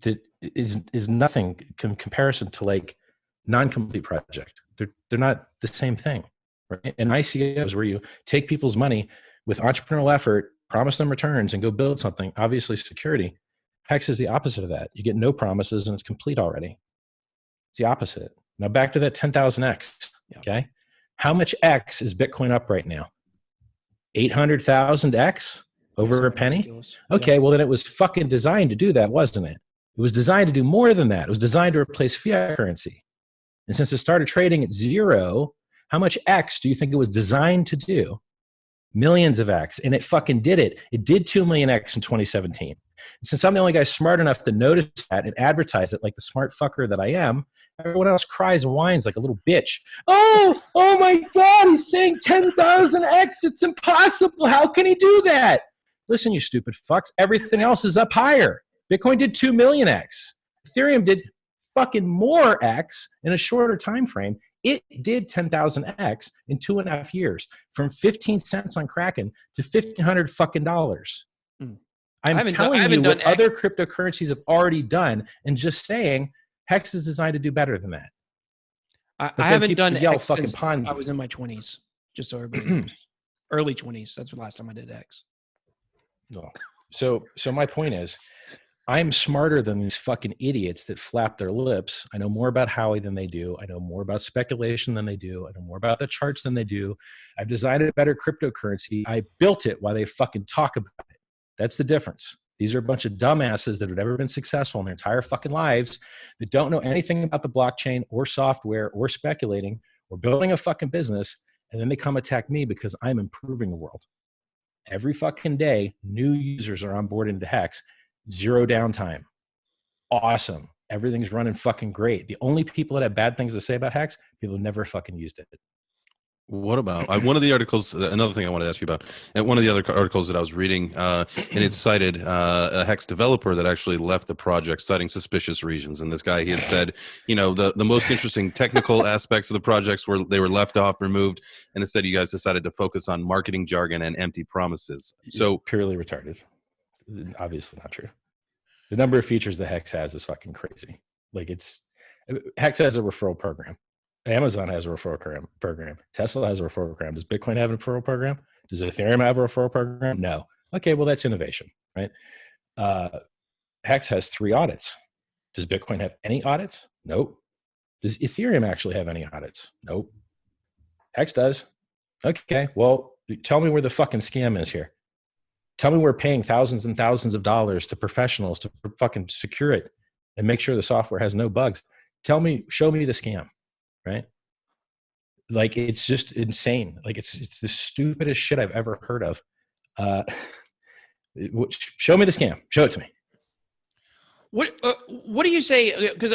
that is nothing in comparison to like non-complete project. They're not the same thing, right? And ICOs, where you take people's money with entrepreneurial effort, promise them returns, and go build something, obviously security. Hex is the opposite of that. You get no promises and it's complete already. It's the opposite. Now back to that 10,000x. Okay, how much x is Bitcoin up right now? 800,000x over a penny. Okay, well then it was fucking designed to do that, wasn't it? It was designed to do more than that. It was designed to replace fiat currency. And since it started trading at zero, how much X do you think it was designed to do? Millions of X. And it fucking did it. It did 2 million X in 2017. And since I'm the only guy smart enough to notice that and advertise it like the smart fucker that I am, everyone else cries and whines like a little bitch. Oh my God, he's saying 10,000X. It's impossible. How can he do that? Listen, you stupid fucks. Everything else is up higher. Bitcoin did 2 million X. Ethereum did fucking more X in a shorter time frame. It did 10,000X in 2.5 years, from 15 cents on Kraken to $1,500 fucking dollars. I'm telling you what other cryptocurrencies have already done, and just saying Hex is designed to do better than that. I haven't done X fucking since Ponzi. I was in my 20s, just so everybody knows. Early 20s. That's the last time I did X. No. So my point is, I'm smarter than these fucking idiots that flap their lips. I know more about Howey than they do. I know more about speculation than they do. I know more about the charts than they do. I've designed a better cryptocurrency. I built it while they fucking talk about it. That's the difference. These are a bunch of dumbasses that have never been successful in their entire fucking lives, that don't know anything about the blockchain or software or speculating or building a fucking business. And then they come attack me because I'm improving the world. Every fucking day, new users are on board into Hex. 0 downtime. Awesome. Everything's running fucking great. The only people that have bad things to say about Hex, people who never fucking used it. What about one of the articles? Another thing I wanted to ask you about, and one of the other articles that I was reading, and it cited a Hex developer that actually left the project citing suspicious reasons. And this guy, he had said, the most interesting technical aspects of the projects were they were left off, removed, and instead you guys decided to focus on marketing jargon and empty promises. So purely retarded. Obviously not true. The number of features that Hex has is fucking crazy. Like, Hex has a referral program. Amazon has a referral program. Tesla has a referral program. Does Bitcoin have a referral program? Does Ethereum have a referral program? No. Okay, well, that's innovation, right? Hex has 3 audits. Does Bitcoin have any audits? Nope. Does Ethereum actually have any audits? Nope. Hex does. Okay, well, tell me where the fucking scam is here. Tell me we're paying thousands and thousands of dollars to professionals to fucking secure it and make sure the software has no bugs. Show me the scam, right? Like, it's just insane. Like, it's the stupidest shit I've ever heard of. Show me the scam. Show it to me. What do you say? Because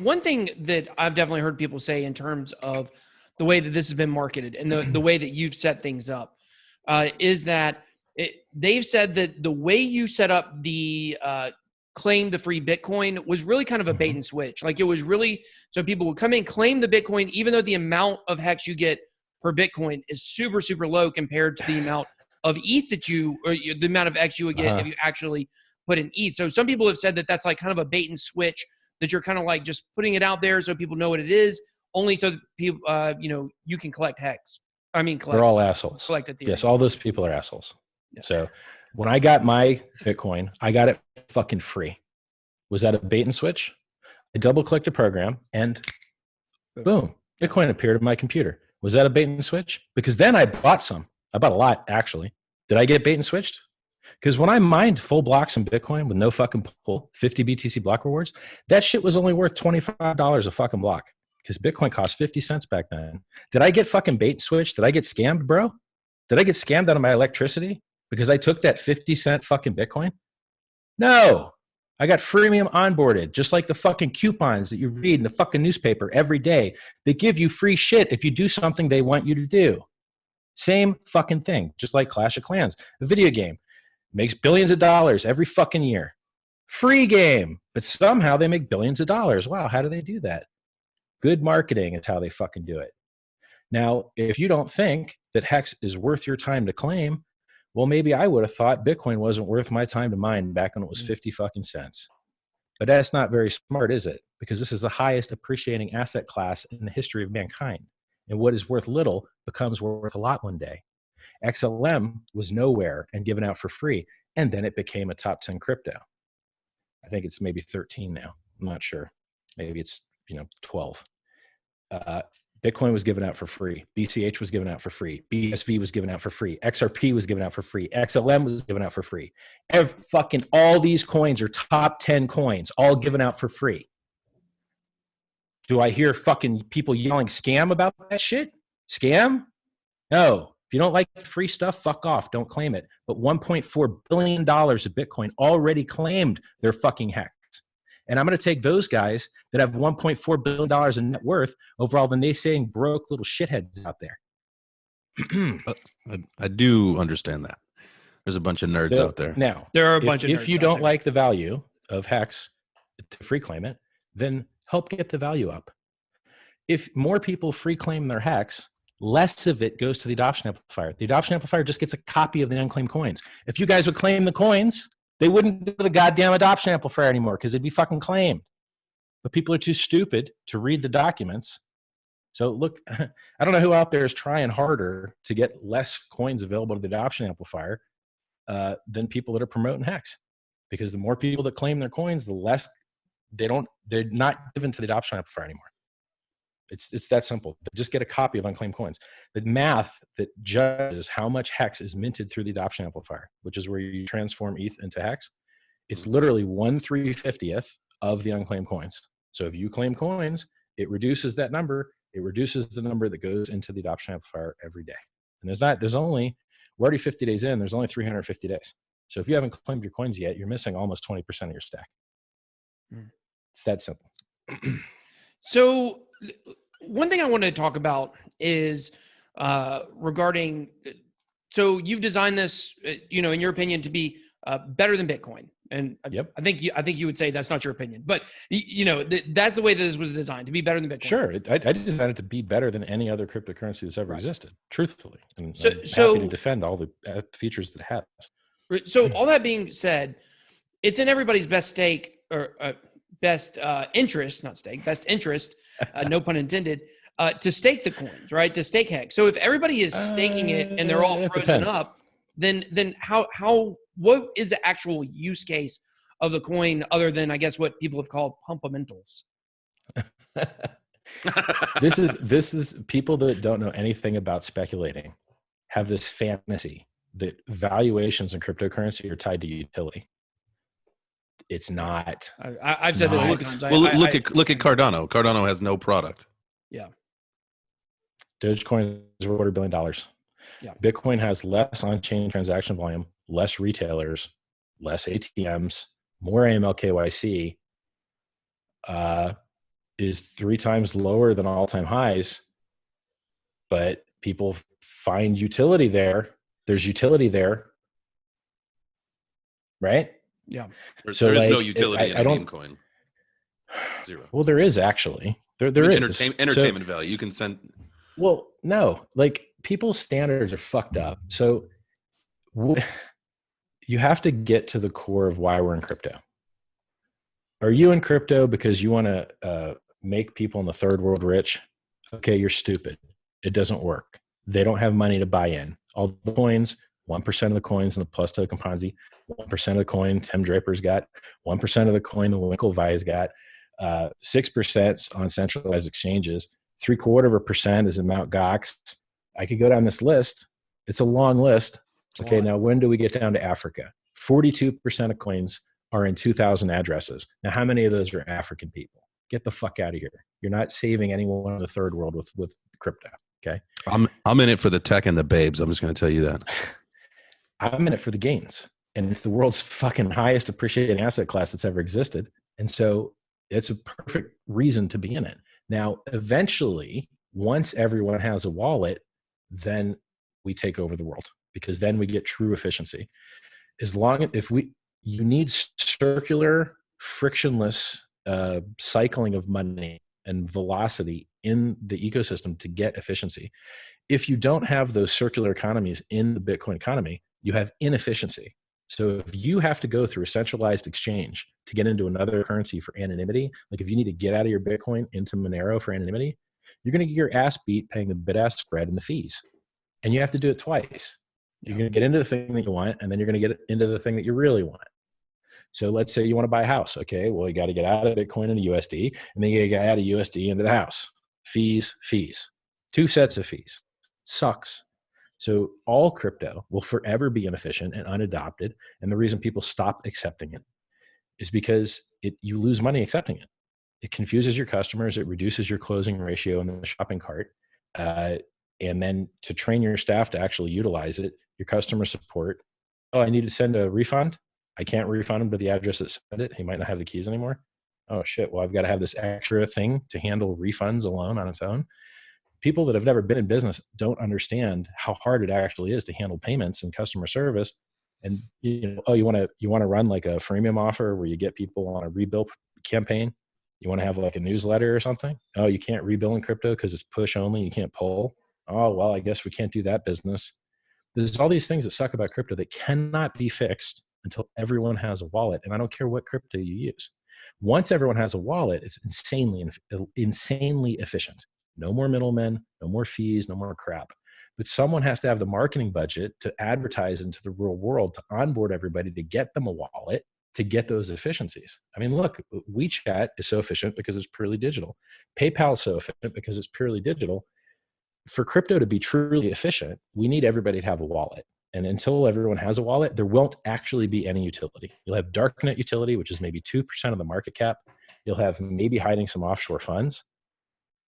one thing that I've definitely heard people say in terms of the way that this has been marketed and the way that you've set things up is that they've said that the way you set up the claim the free Bitcoin was really kind of a bait and switch. Like, it was really so people would come in, claim the Bitcoin, even though the amount of hex you get per Bitcoin is super, super low compared to the amount of ETH the amount of X you would get if you actually put in ETH. So some people have said that that's like kind of a bait and switch, that you're kind of like just putting it out there so people know what it is, only so that people, you can collect hex. They're all assholes. Collect Ethereum. Yes, all those people are assholes. Yeah. So when I got my Bitcoin, I got it fucking free. Was that a bait and switch? I double-clicked a program and boom, Bitcoin appeared on my computer. Was that a bait and switch? Because then I bought some. I bought a lot, actually. Did I get bait and switched? Because when I mined full blocks in Bitcoin with no fucking pull, 50 BTC block rewards, that shit was only worth $25 a fucking block. Because Bitcoin cost 50 cents back then. Did I get fucking bait and switched? Did I get scammed, bro? Did I get scammed out of my electricity because I took that 50-cent fucking Bitcoin? No. I got freemium onboarded, just like the fucking coupons that you read in the fucking newspaper every day. They give you free shit if you do something they want you to do. Same fucking thing, just like Clash of Clans, a video game. Makes billions of dollars every fucking year. Free game, but somehow they make billions of dollars. Wow, how do they do that? Good marketing is how they fucking do it. Now, if you don't think that hex is worth your time to claim, well, maybe I would have thought Bitcoin wasn't worth my time to mine back when it was 50 fucking cents. But that's not very smart, is it? Because this is the highest appreciating asset class in the history of mankind. And what is worth little becomes worth a lot one day. XLM was nowhere and given out for free, and then it became a top 10 crypto. I think it's maybe 13 now. I'm not sure. Maybe it's 12. Bitcoin was given out for free. BCH was given out for free. BSV was given out for free. XRP was given out for free. XLM was given out for free. All these coins are top 10 coins, all given out for free. Do I hear fucking people yelling scam about that shit? Scam? No. If you don't like the free stuff, fuck off. Don't claim it. But $1.4 billion of Bitcoin already claimed their fucking hex. And I'm going to take those guys that have $1.4 billion in net worth over all the naysaying broke little shitheads out there. I do understand that. There's a bunch of nerds out there. Now, there are a bunch of nerds. If you don't like the value of hex to free claim it, then help get the value up. If more people free claim their hex, less of it goes to the adoption amplifier. The adoption amplifier just gets a copy of the unclaimed coins. If you guys would claim the coins, they wouldn't go to the goddamn adoption amplifier anymore because it'd be fucking claimed. But people are too stupid to read the documents. So look, I don't know who out there is trying harder to get less coins available to the adoption amplifier than people that are promoting hex. Because the more people that claim their coins, the less they're not given to the adoption amplifier anymore. It's that simple. Just get a copy of unclaimed coins. The math that judges how much hex is minted through the adoption amplifier, which is where you transform ETH into hex, it's literally 1/350th of the unclaimed coins. So if you claim coins, it reduces that number. It reduces the number that goes into the adoption amplifier every day. And we're already 50 days in, there's only 350 days. So if you haven't claimed your coins yet, you're missing almost 20% of your stack. It's that simple. So one thing I want to talk about is regarding, so you've designed this, in your opinion, to be better than Bitcoin. And yep. I think you would say that's not your opinion, but that's the way that this was designed, to be better than Bitcoin. Sure. I designed it to be better than any other cryptocurrency that's ever existed, truthfully. And I'm happy to defend all the features that it has. So all that being said, it's in everybody's best stake or best interest, no pun intended, to stake the coins, right? To stake hex. So if everybody is staking it and they're all frozen up, then what is the actual use case of the coin other than, I guess, what people have called pumpamentals? This is people that don't know anything about speculating. have this fantasy that valuations in cryptocurrency are tied to utility. It's not. I've said this many times. Look at Cardano. Cardano has no product. Yeah. Dogecoin is $250 billion. Yeah. Bitcoin has less on-chain transaction volume, less retailers, less ATMs, more AML KYC, is 3 times lower than all-time highs, but people find utility there. There's utility there, right? Yeah. There is no utility in a meme coin. Zero. Well, there is actually. There is. Entertainment value. You can send. Well, no. Like, people's standards are fucked up. So you have to get to the core of why we're in crypto. Are you in crypto because you want to make people in the third world rich? Okay, you're stupid. It doesn't work. They don't have money to buy in. All the coins, 1% of the coins in the plus token Ponzi, 1% of the coin Tim Draper's got, 1% of the coin the Winklevi's got, 6% on centralized exchanges, 0.75% is in Mt. Gox. I could go down this list. It's a long list. Okay, now when do we get down to Africa? 42% of coins are in 2,000 addresses. Now, how many of those are African people? Get the fuck out of here. You're not saving anyone in the third world with crypto. Okay. I'm in it for the tech and the babes. I'm just going to tell you that. I'm in it for the gains. And it's the world's fucking highest appreciating asset class that's ever existed. And so it's a perfect reason to be in it. Now, eventually, once everyone has a wallet, then we take over the world, because then we get true efficiency. You need circular, frictionless cycling of money and velocity in the ecosystem to get efficiency. If you don't have those circular economies in the Bitcoin economy, you have inefficiency. So if you have to go through a centralized exchange to get into another currency for anonymity, like if you need to get out of your Bitcoin into Monero for anonymity, you're going to get your ass beat paying the bid-ask spread and the fees. And you have to do it twice. You're going to get into the thing that you want, and then you're going to get into the thing that you really want. So let's say you want to buy a house. Okay, well, you got to get out of Bitcoin into USD, and then you get out of USD into the house. Fees. 2 sets of fees. Sucks. So all crypto will forever be inefficient and unadopted. And the reason people stop accepting it is because you lose money accepting it. It confuses your customers. It reduces your closing ratio in the shopping cart. And then to train your staff to actually utilize it, your customer support. Oh, I need to send a refund. I can't refund him to the address that sent it. He might not have the keys anymore. Oh shit. Well, I've got to have this extra thing to handle refunds alone on its own. People that have never been in business don't understand how hard it actually is to handle payments and customer service. And you want to run like a freemium offer where you get people on a rebill campaign. You want to have like a newsletter or something. Oh, you can't rebill in crypto because it's push only. You can't pull. Oh, well, I guess we can't do that business. There's all these things that suck about crypto that cannot be fixed until everyone has a wallet. And I don't care what crypto you use. Once everyone has a wallet, it's insanely efficient. No more middlemen, no more fees, no more crap. But someone has to have the marketing budget to advertise into the real world, to onboard everybody, to get them a wallet, to get those efficiencies. I mean, look, WeChat is so efficient because it's purely digital. PayPal is so efficient because it's purely digital. For crypto to be truly efficient, we need everybody to have a wallet. And until everyone has a wallet, there won't actually be any utility. You'll have darknet utility, which is maybe 2% of the market cap. You'll have maybe hiding some offshore funds.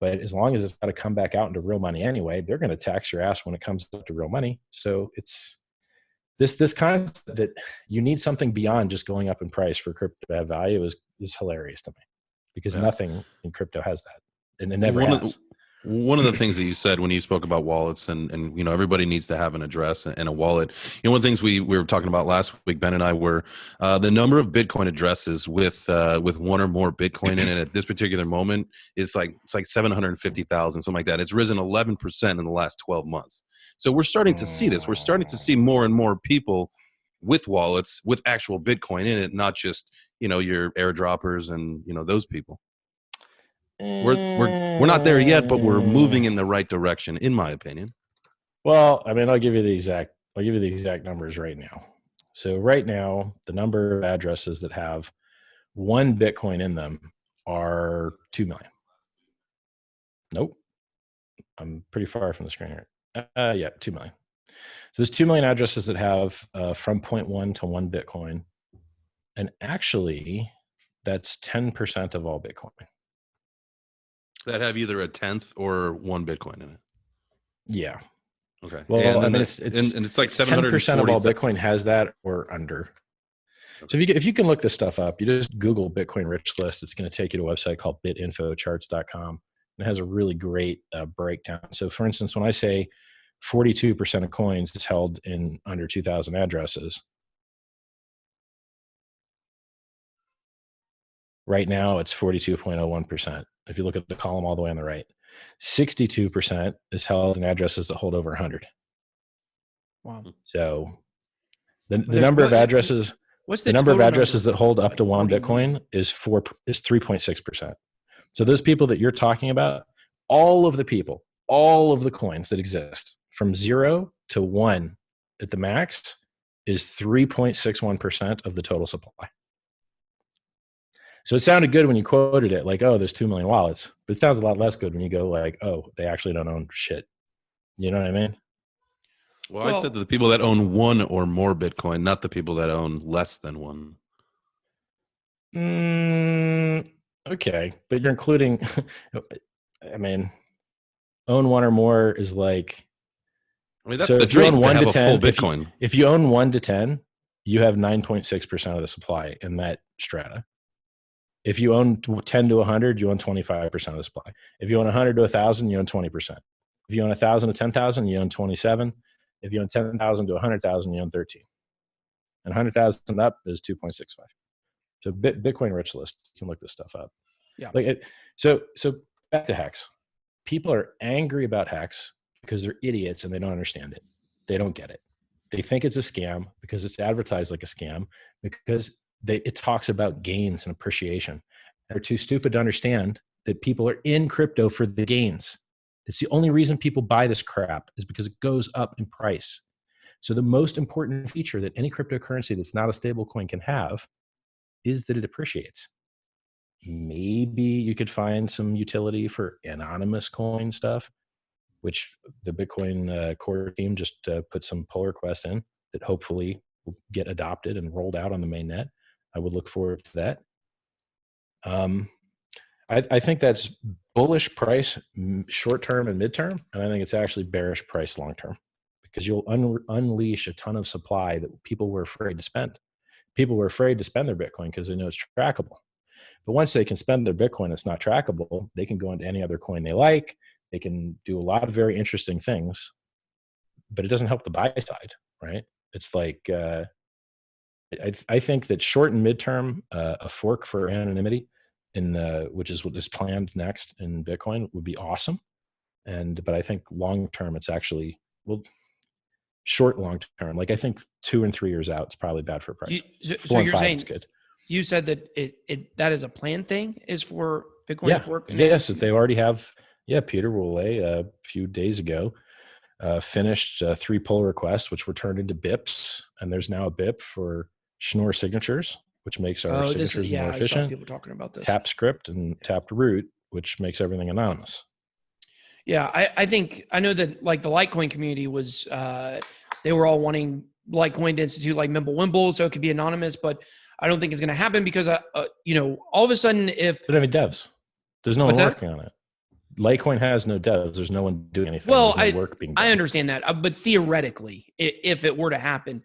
But as long as it's got to come back out into real money anyway, they're going to tax your ass when it comes up to real money. So it's this concept that you need something beyond just going up in price for crypto to have value is hilarious to me, because nothing in crypto has that, and it never has. One of the things that you said when you spoke about wallets and everybody needs to have an address and a wallet. One of the things we were talking about last week, Ben and I, were the number of Bitcoin addresses with one or more Bitcoin in it at this particular moment is it's like 750,000, something like that. It's risen 11% in the last 12 months. So we're starting to see this. We're starting to see more and more people with wallets with actual Bitcoin in it, not just your airdroppers and those people. We're not there yet, but we're moving in the right direction, in my opinion. Well, I mean, I'll give you the exact numbers right now. So right now, the number of addresses that have one Bitcoin in them are 2 million. Nope. I'm pretty far from the screen here. Yeah, 2 million. So there's 2 million addresses that have from 0.1 to 1 Bitcoin. And actually, that's 10% of all Bitcoin. That have either a tenth or 1 Bitcoin in it. Yeah. Okay. Well, I mean, it's like 10% of all 740. Bitcoin has that or under. So if you can look this stuff up, you just Google Bitcoin rich list. It's going to take you to a website called bitinfocharts.com. It has a really great breakdown. So for instance, when I say 42% of coins is held in under 2,000 addresses, right now it's 42.01%. If you look at the column all the way on the right, 62% is held in addresses that hold over 100. Wow. So the number of addresses, what's the number of total addresses that hold up like to 1 40 Bitcoin million? is 3.6%. So those people that you're talking about, all of the coins that exist from 0 to 1 at the max is 3.61% of the total supply. So it sounded good when you quoted it, like, oh, there's 2 million wallets, but it sounds a lot less good when you go like, oh, they actually don't own shit. You know what I mean? Well, I'd say that the people that own 1 or more Bitcoin, not the people that own less than 1. Okay, but you're including, I mean, own 1 or more is like, I mean, that's so the if you own dream, to 1 have to a full 10, Bitcoin. if you own 1 to 10, you have 9.6% of the supply in that strata. If you own 10 to 100, you own 25% of the supply. If you own 100 to 1,000, you own 20%. If you own 1,000 to 10,000, you own 27. If you own 10,000 to 100,000, you own 13. And 100,000 up is 2.65. So Bitcoin rich list, you can look this stuff up. Yeah. So back to Hex. People are angry about Hex because they're idiots and they don't understand it. They don't get it. They think it's a scam because it's advertised like a scam, because it talks about gains and appreciation. They're too stupid to understand that people are in crypto for the gains. It's the only reason people buy this crap is because it goes up in price. So the most important feature that any cryptocurrency that's not a stable coin can have is that it appreciates. Maybe you could find some utility for anonymous coin stuff, which the Bitcoin core team just put some pull requests in that hopefully will get adopted and rolled out on the mainnet. I would look forward to that. I think that's bullish price short term and midterm, and I think it's actually bearish price long term, because you'll unleash a ton of supply that people were afraid to spend. People were afraid to spend their Bitcoin because they know it's trackable. But once they can spend their Bitcoin, it's not trackable. They can go into any other coin they like. They can do a lot of very interesting things, but it doesn't help the buy side, right? It's like, I think that short and midterm, a fork for anonymity, which is what is planned next in Bitcoin, would be awesome. But I think long term, it's actually, well, short long term, like I think 2 and 3 years out, it's probably bad for price. So you're saying it's good. You said that that is a planned thing, is for Bitcoin to fork? Yes, that they already have. Yeah, Peter Wooley a few days ago finished 3 pull requests, which were turned into BIPs, and there's now a BIP for Schnorr signatures, which makes our signatures more efficient. I saw people talking about this. Tap script and tapped root, which makes everything anonymous. Yeah, I know that like the Litecoin community was they were all wanting Litecoin to institute like Mimblewimble so it could be anonymous, but I don't think it's going to happen because all of a sudden if they don't have any devs, there's no one working on it. Litecoin has no devs. There's no one doing anything. Well, there's no work being done. I understand that, but theoretically, if it were to happen,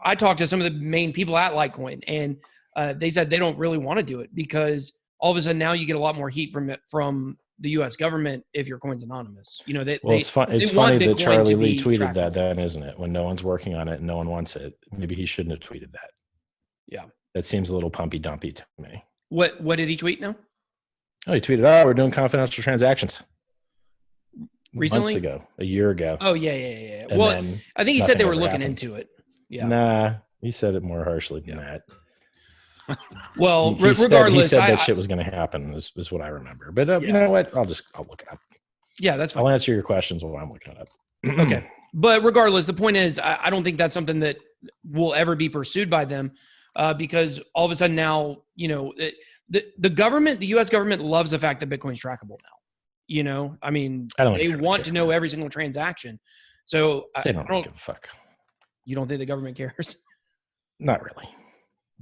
I talked to some of the main people at Litecoin, and they said they don't really want to do it because all of a sudden now you get a lot more heat from the U.S. government if your coin's anonymous. It's funny that Charlie Lee tweeted that, then, isn't it? When no one's working on it and no one wants it, maybe he shouldn't have tweeted that. Yeah, that seems a little pumpy dumpy to me. What did he tweet now? Oh, he tweeted, "Oh, we're doing confidential transactions." Recently? Months ago, a year ago. Oh yeah. Well, I think he said they were looking into it. Yeah. Nah, he said it more harshly than that. Well, regardless, he said that shit was going to happen. Is what I remember. But you know what? I'll look it up. Yeah, that's fine. I'll answer your questions while I'm looking it up. Okay, but regardless, the point is, I don't think that's something that will ever be pursued by them, because all of a sudden now, the government, the U.S. government, loves the fact that Bitcoin's trackable now. I mean, they want to know every single transaction. So They don't give a fuck. You don't think the government cares? Not really.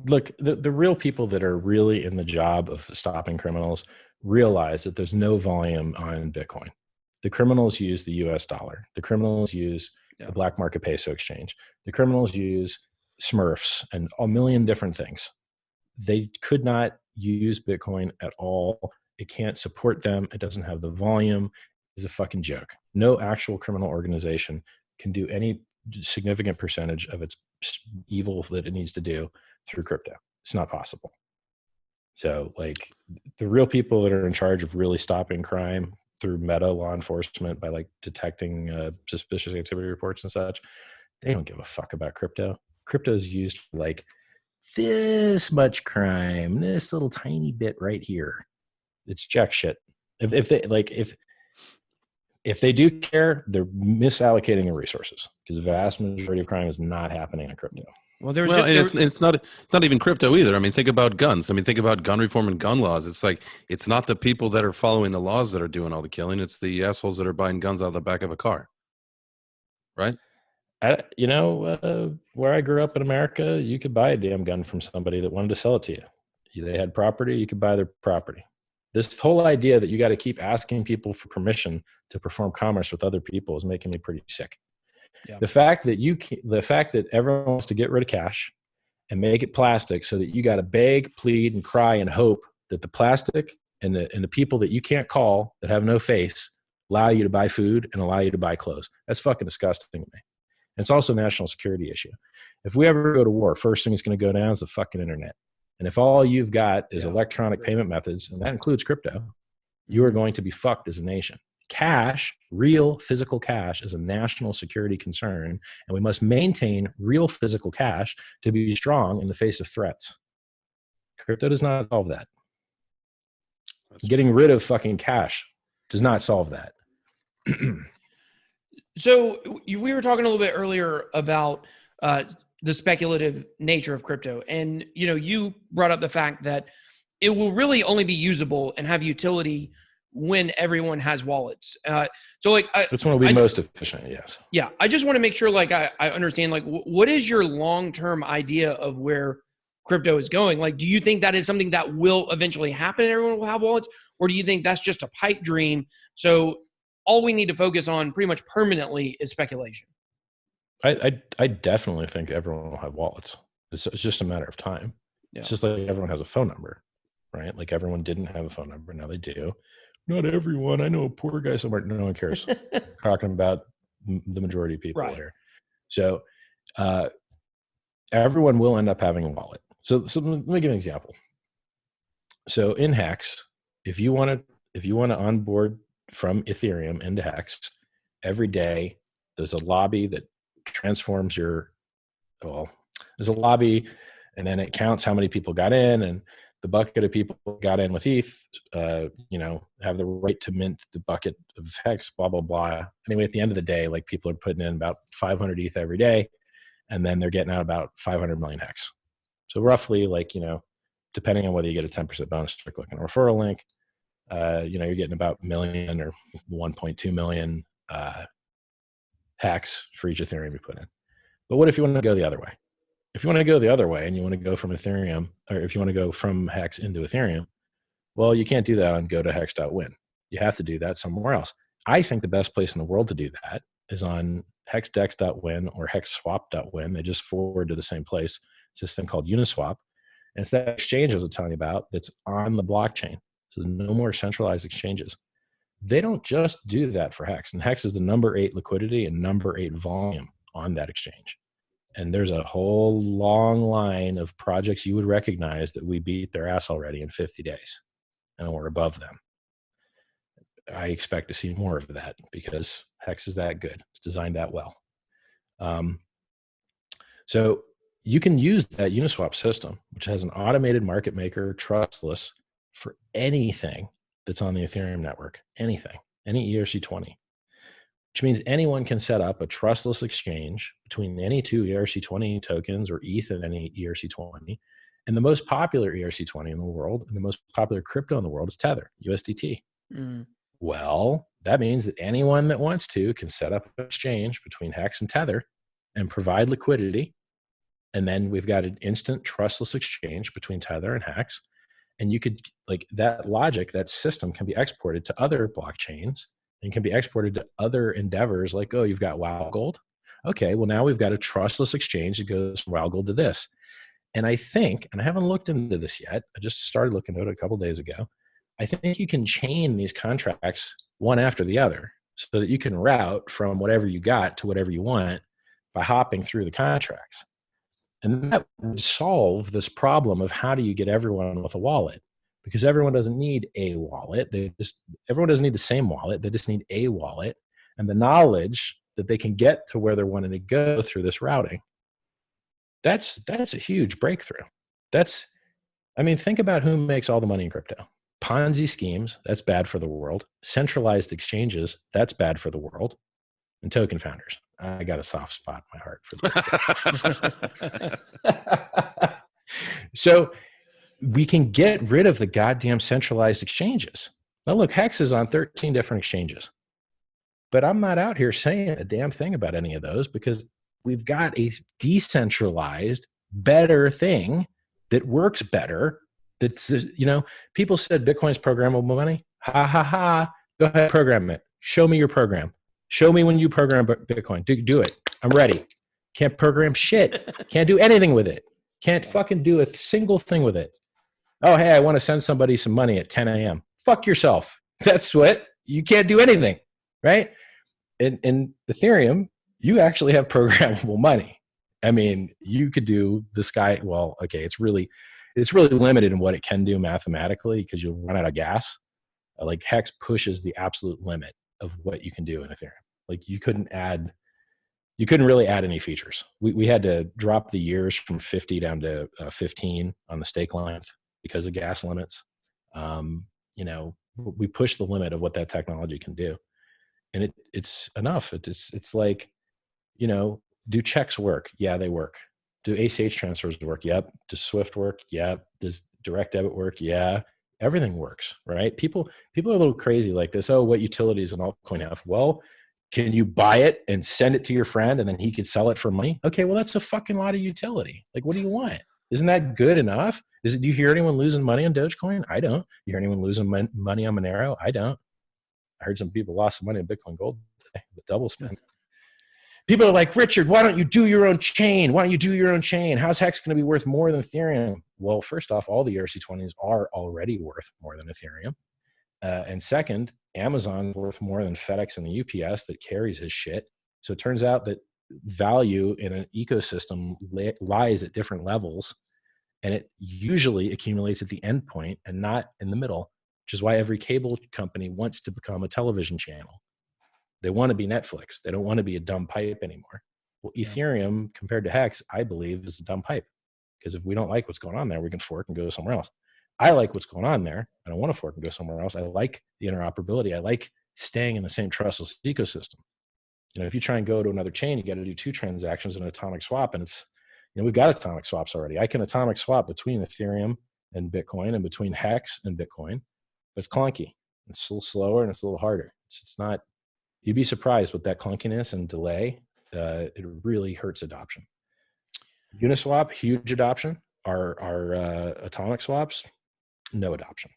Look, the real people that are really in the job of stopping criminals realize that there's no volume on Bitcoin. The criminals use the US dollar. The criminals use the black market peso exchange. The criminals use Smurfs and a million different things. They could not use Bitcoin at all. It can't support them. It doesn't have the volume. It's a fucking joke. No actual criminal organization can do any significant percentage of its evil that it needs to do through crypto. It's not possible. So like the real people that are in charge of really stopping crime through meta law enforcement by like detecting suspicious activity reports and such, they don't give a fuck about crypto. Crypto is used for like this much crime, this little tiny bit right here. It's jack shit. If they do care, they're misallocating their resources because the vast majority of crime is not happening on crypto. Well, it's not even crypto either. I mean, think about guns. I mean, think about gun reform and gun laws. It's like it's not the people that are following the laws that are doing all the killing. It's the assholes that are buying guns out of the back of a car, right? Where I grew up in America, you could buy a damn gun from somebody that wanted to sell it to you. They had property, you could buy their property. This whole idea that you got to keep asking people for permission to perform commerce with other people is making me pretty sick. Yeah. The fact that everyone wants to get rid of cash and make it plastic so that you got to beg, plead, and cry and hope that the plastic and the people that you can't call that have no face allow you to buy food and allow you to buy clothes. That's fucking disgusting to me. And it's also a national security issue. If we ever go to war, first thing that's going to go down is the fucking internet. And if all you've got is electronic payment methods, and that includes crypto, you are going to be fucked as a nation. Cash, real physical cash, is a national security concern, and we must maintain real physical cash to be strong in the face of threats. Crypto does not solve that. Getting rid of fucking cash does not solve that. So we were talking a little bit earlier about the speculative nature of crypto. And, you brought up the fact that it will really only be usable and have utility when everyone has wallets. So like, that's when it'll be most efficient. Yes. Yeah. I just want to make sure, like, I understand, like, what is your long-term idea of where crypto is going? Like, do you think that is something that will eventually happen and everyone will have wallets? Or do you think that's just a pipe dream? So all we need to focus on pretty much permanently is speculation. I definitely think everyone will have wallets. It's just a matter of time. Yeah. It's just like everyone has a phone number, right? Like everyone didn't have a phone number. Now they do. Not everyone. I know a poor guy somewhere. No one cares. Talking about the majority of people here. So everyone will end up having a wallet. So let me give an example. So in Hex, if you want to onboard from Ethereum into Hex, every day there's a lobby that transforms there's a lobby, and then it counts how many people got in, and the bucket of people got in with ETH, have the right to mint the bucket of Hex, blah, blah, blah. Anyway, at the end of the day, like people are putting in about 500 ETH every day, and then they're getting out about 500 million Hex. So roughly, like, depending on whether you get a 10% bonus for clicking a referral link, you're getting about 1 million or 1.2 million Hex for each Ethereum you put in. But what if you want to go the other way? If you want to go the other way and you want to go from Ethereum, or if you want to go from Hex into Ethereum, well, you can't do that on go to hex.win. You have to do that somewhere else. I think the best place in the world to do that is on hexdex.win or hexswap.win. They just forward to the same place. It's this thing called Uniswap. And it's that exchange I was telling you about that's on the blockchain. So no more centralized exchanges. They don't just do that for Hex. And Hex is the number 8 liquidity and number 8 volume on that exchange. And there's a whole long line of projects you would recognize that we beat their ass already in 50 days. And we're above them. I expect to see more of that because Hex is that good. It's designed that well. So you can use that Uniswap system, which has an automated market maker, trustless, for anything that's on the Ethereum network, anything, any ERC20, which means anyone can set up a trustless exchange between any two ERC20 tokens or ETH and any ERC20. And the most popular ERC20 in the world and the most popular crypto in the world is Tether, USDT. Well, that means that anyone that wants to can set up an exchange between Hex and Tether and provide liquidity. And then we've got an instant trustless exchange between Tether and Hex. And you could, like, that logic, that system can be exported to other blockchains and can be exported to other endeavors like, oh, you've got WoW Gold. Okay, well, now we've got a trustless exchange that goes from WoW Gold to this. And I think, and I haven't looked into this yet, I just started looking at it a couple of days ago. I think you can chain these contracts one after the other so that you can route from whatever you got to whatever you want by hopping through the contracts. And that would solve this problem of how do you get everyone with a wallet? Because everyone doesn't need a wallet. Everyone doesn't need the same wallet. They just need a wallet and the knowledge that they can get to where they're wanting to go through this routing. That's a huge breakthrough. Think about who makes all the money in crypto. Ponzi schemes, that's bad for the world. Centralized exchanges, that's bad for the world. And token founders. I got a soft spot in my heart for those guys. So we can get rid of the goddamn centralized exchanges. Now look, Hex is on 13 different exchanges. But I'm not out here saying a damn thing about any of those because we've got a decentralized, better thing that works better. That's, people said Bitcoin's programmable money. Ha, ha, ha. Go ahead, program it. Show me your program. Show me when you program Bitcoin. Do it. I'm ready. Can't program shit. Can't do anything with it. Can't fucking do a single thing with it. Oh, hey, I want to send somebody some money at 10 a.m. Fuck yourself. That's what. You can't do anything, right? In Ethereum, you actually have programmable money. I mean, you could do the sky. Well, okay, it's really limited in what it can do mathematically because you'll run out of gas. Like Hex pushes the absolute limit of what you can do in Ethereum. Like you couldn't really add any features. We had to drop the years from 50 down to 15 on the stake length because of gas limits. We pushed the limit of what that technology can do. And it's enough. It's like, do checks work? Yeah, they work. Do ACH transfers work? Yep. Does Swift work? Yep. Does direct debit work? Yeah. Everything works, right? People are a little crazy like this. Oh, what utilities an altcoin have? Well, can you buy it and send it to your friend and then he could sell it for money? Okay, well, that's a fucking lot of utility. Like, what do you want? Isn't that good enough? Do you hear anyone losing money on Dogecoin? I don't. You hear anyone losing money on Monero? I don't. I heard some people lost some money on Bitcoin Gold today, the double spend. People are like, Richard, why don't you do your own chain? Why don't you do your own chain? How's Hex going to be worth more than Ethereum? Well, first off, all the ERC20s are already worth more than Ethereum. And second, Amazon's worth more than FedEx and the UPS that carries his shit. So it turns out that value in an ecosystem lies at different levels, and it usually accumulates at the end point and not in the middle, which is why every cable company wants to become a television channel. They want to be Netflix. They don't want to be a dumb pipe anymore. Well, Ethereum compared to Hex, I believe, is a dumb pipe. Because if we don't like what's going on there, we can fork and go somewhere else. I like what's going on there. I don't want to fork and go somewhere else. I like the interoperability. I like staying in the same trustless ecosystem. If you try and go to another chain, you got to do 2 transactions in an atomic swap. And it's, we've got atomic swaps already. I can atomic swap between Ethereum and Bitcoin and between Hex and Bitcoin. But it's clunky. It's a little slower and it's a little harder. It's not. You'd be surprised with that clunkiness and delay. It really hurts adoption. Uniswap, huge adoption. Our atomic swaps, no adoption.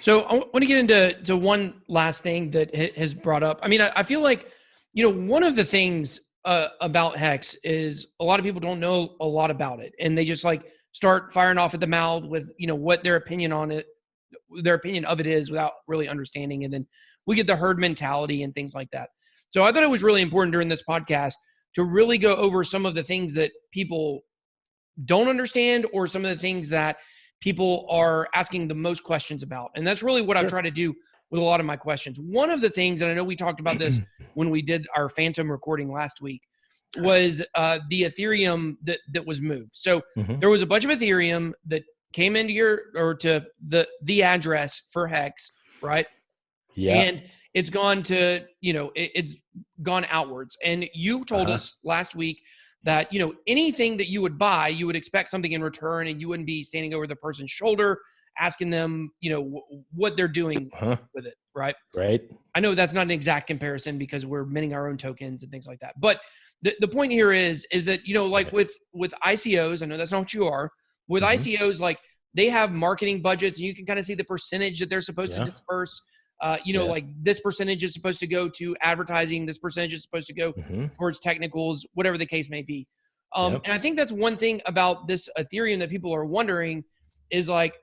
So I want to get into one last thing that has brought up. I mean, I feel like, one of the things about Hex is a lot of people don't know a lot about it, and they just like start firing off at the mouth with what their opinion of it is without really understanding, and then we get the herd mentality and things like that. So I thought it was really important during this podcast to really go over some of the things that people don't understand or some of the things that people are asking the most questions about. And that's really what I've tried to do with a lot of my questions. One of the things, and I know we talked about this when we did our Phantom recording last week, was the Ethereum that was moved. So there was a bunch of Ethereum that came into the address for Hex, right? Yeah. And it's gone to, it's gone outwards. And you told us last week that, you know, anything that you would buy, you would expect something in return, and you wouldn't be standing over the person's shoulder asking them, you know, what they're doing with it, right? Right. I know that's not an exact comparison because we're minting our own tokens and things like that. But the point here is that, you know, like with ICOs, I know that's not what you are. With ICOs, like they have marketing budgets, and you can kind of see the percentage that they're supposed to disperse. You know, like this percentage is supposed to go to advertising. This percentage is supposed to go towards technicals, whatever the case may be. And I think that's one thing about this Ethereum that people are wondering is like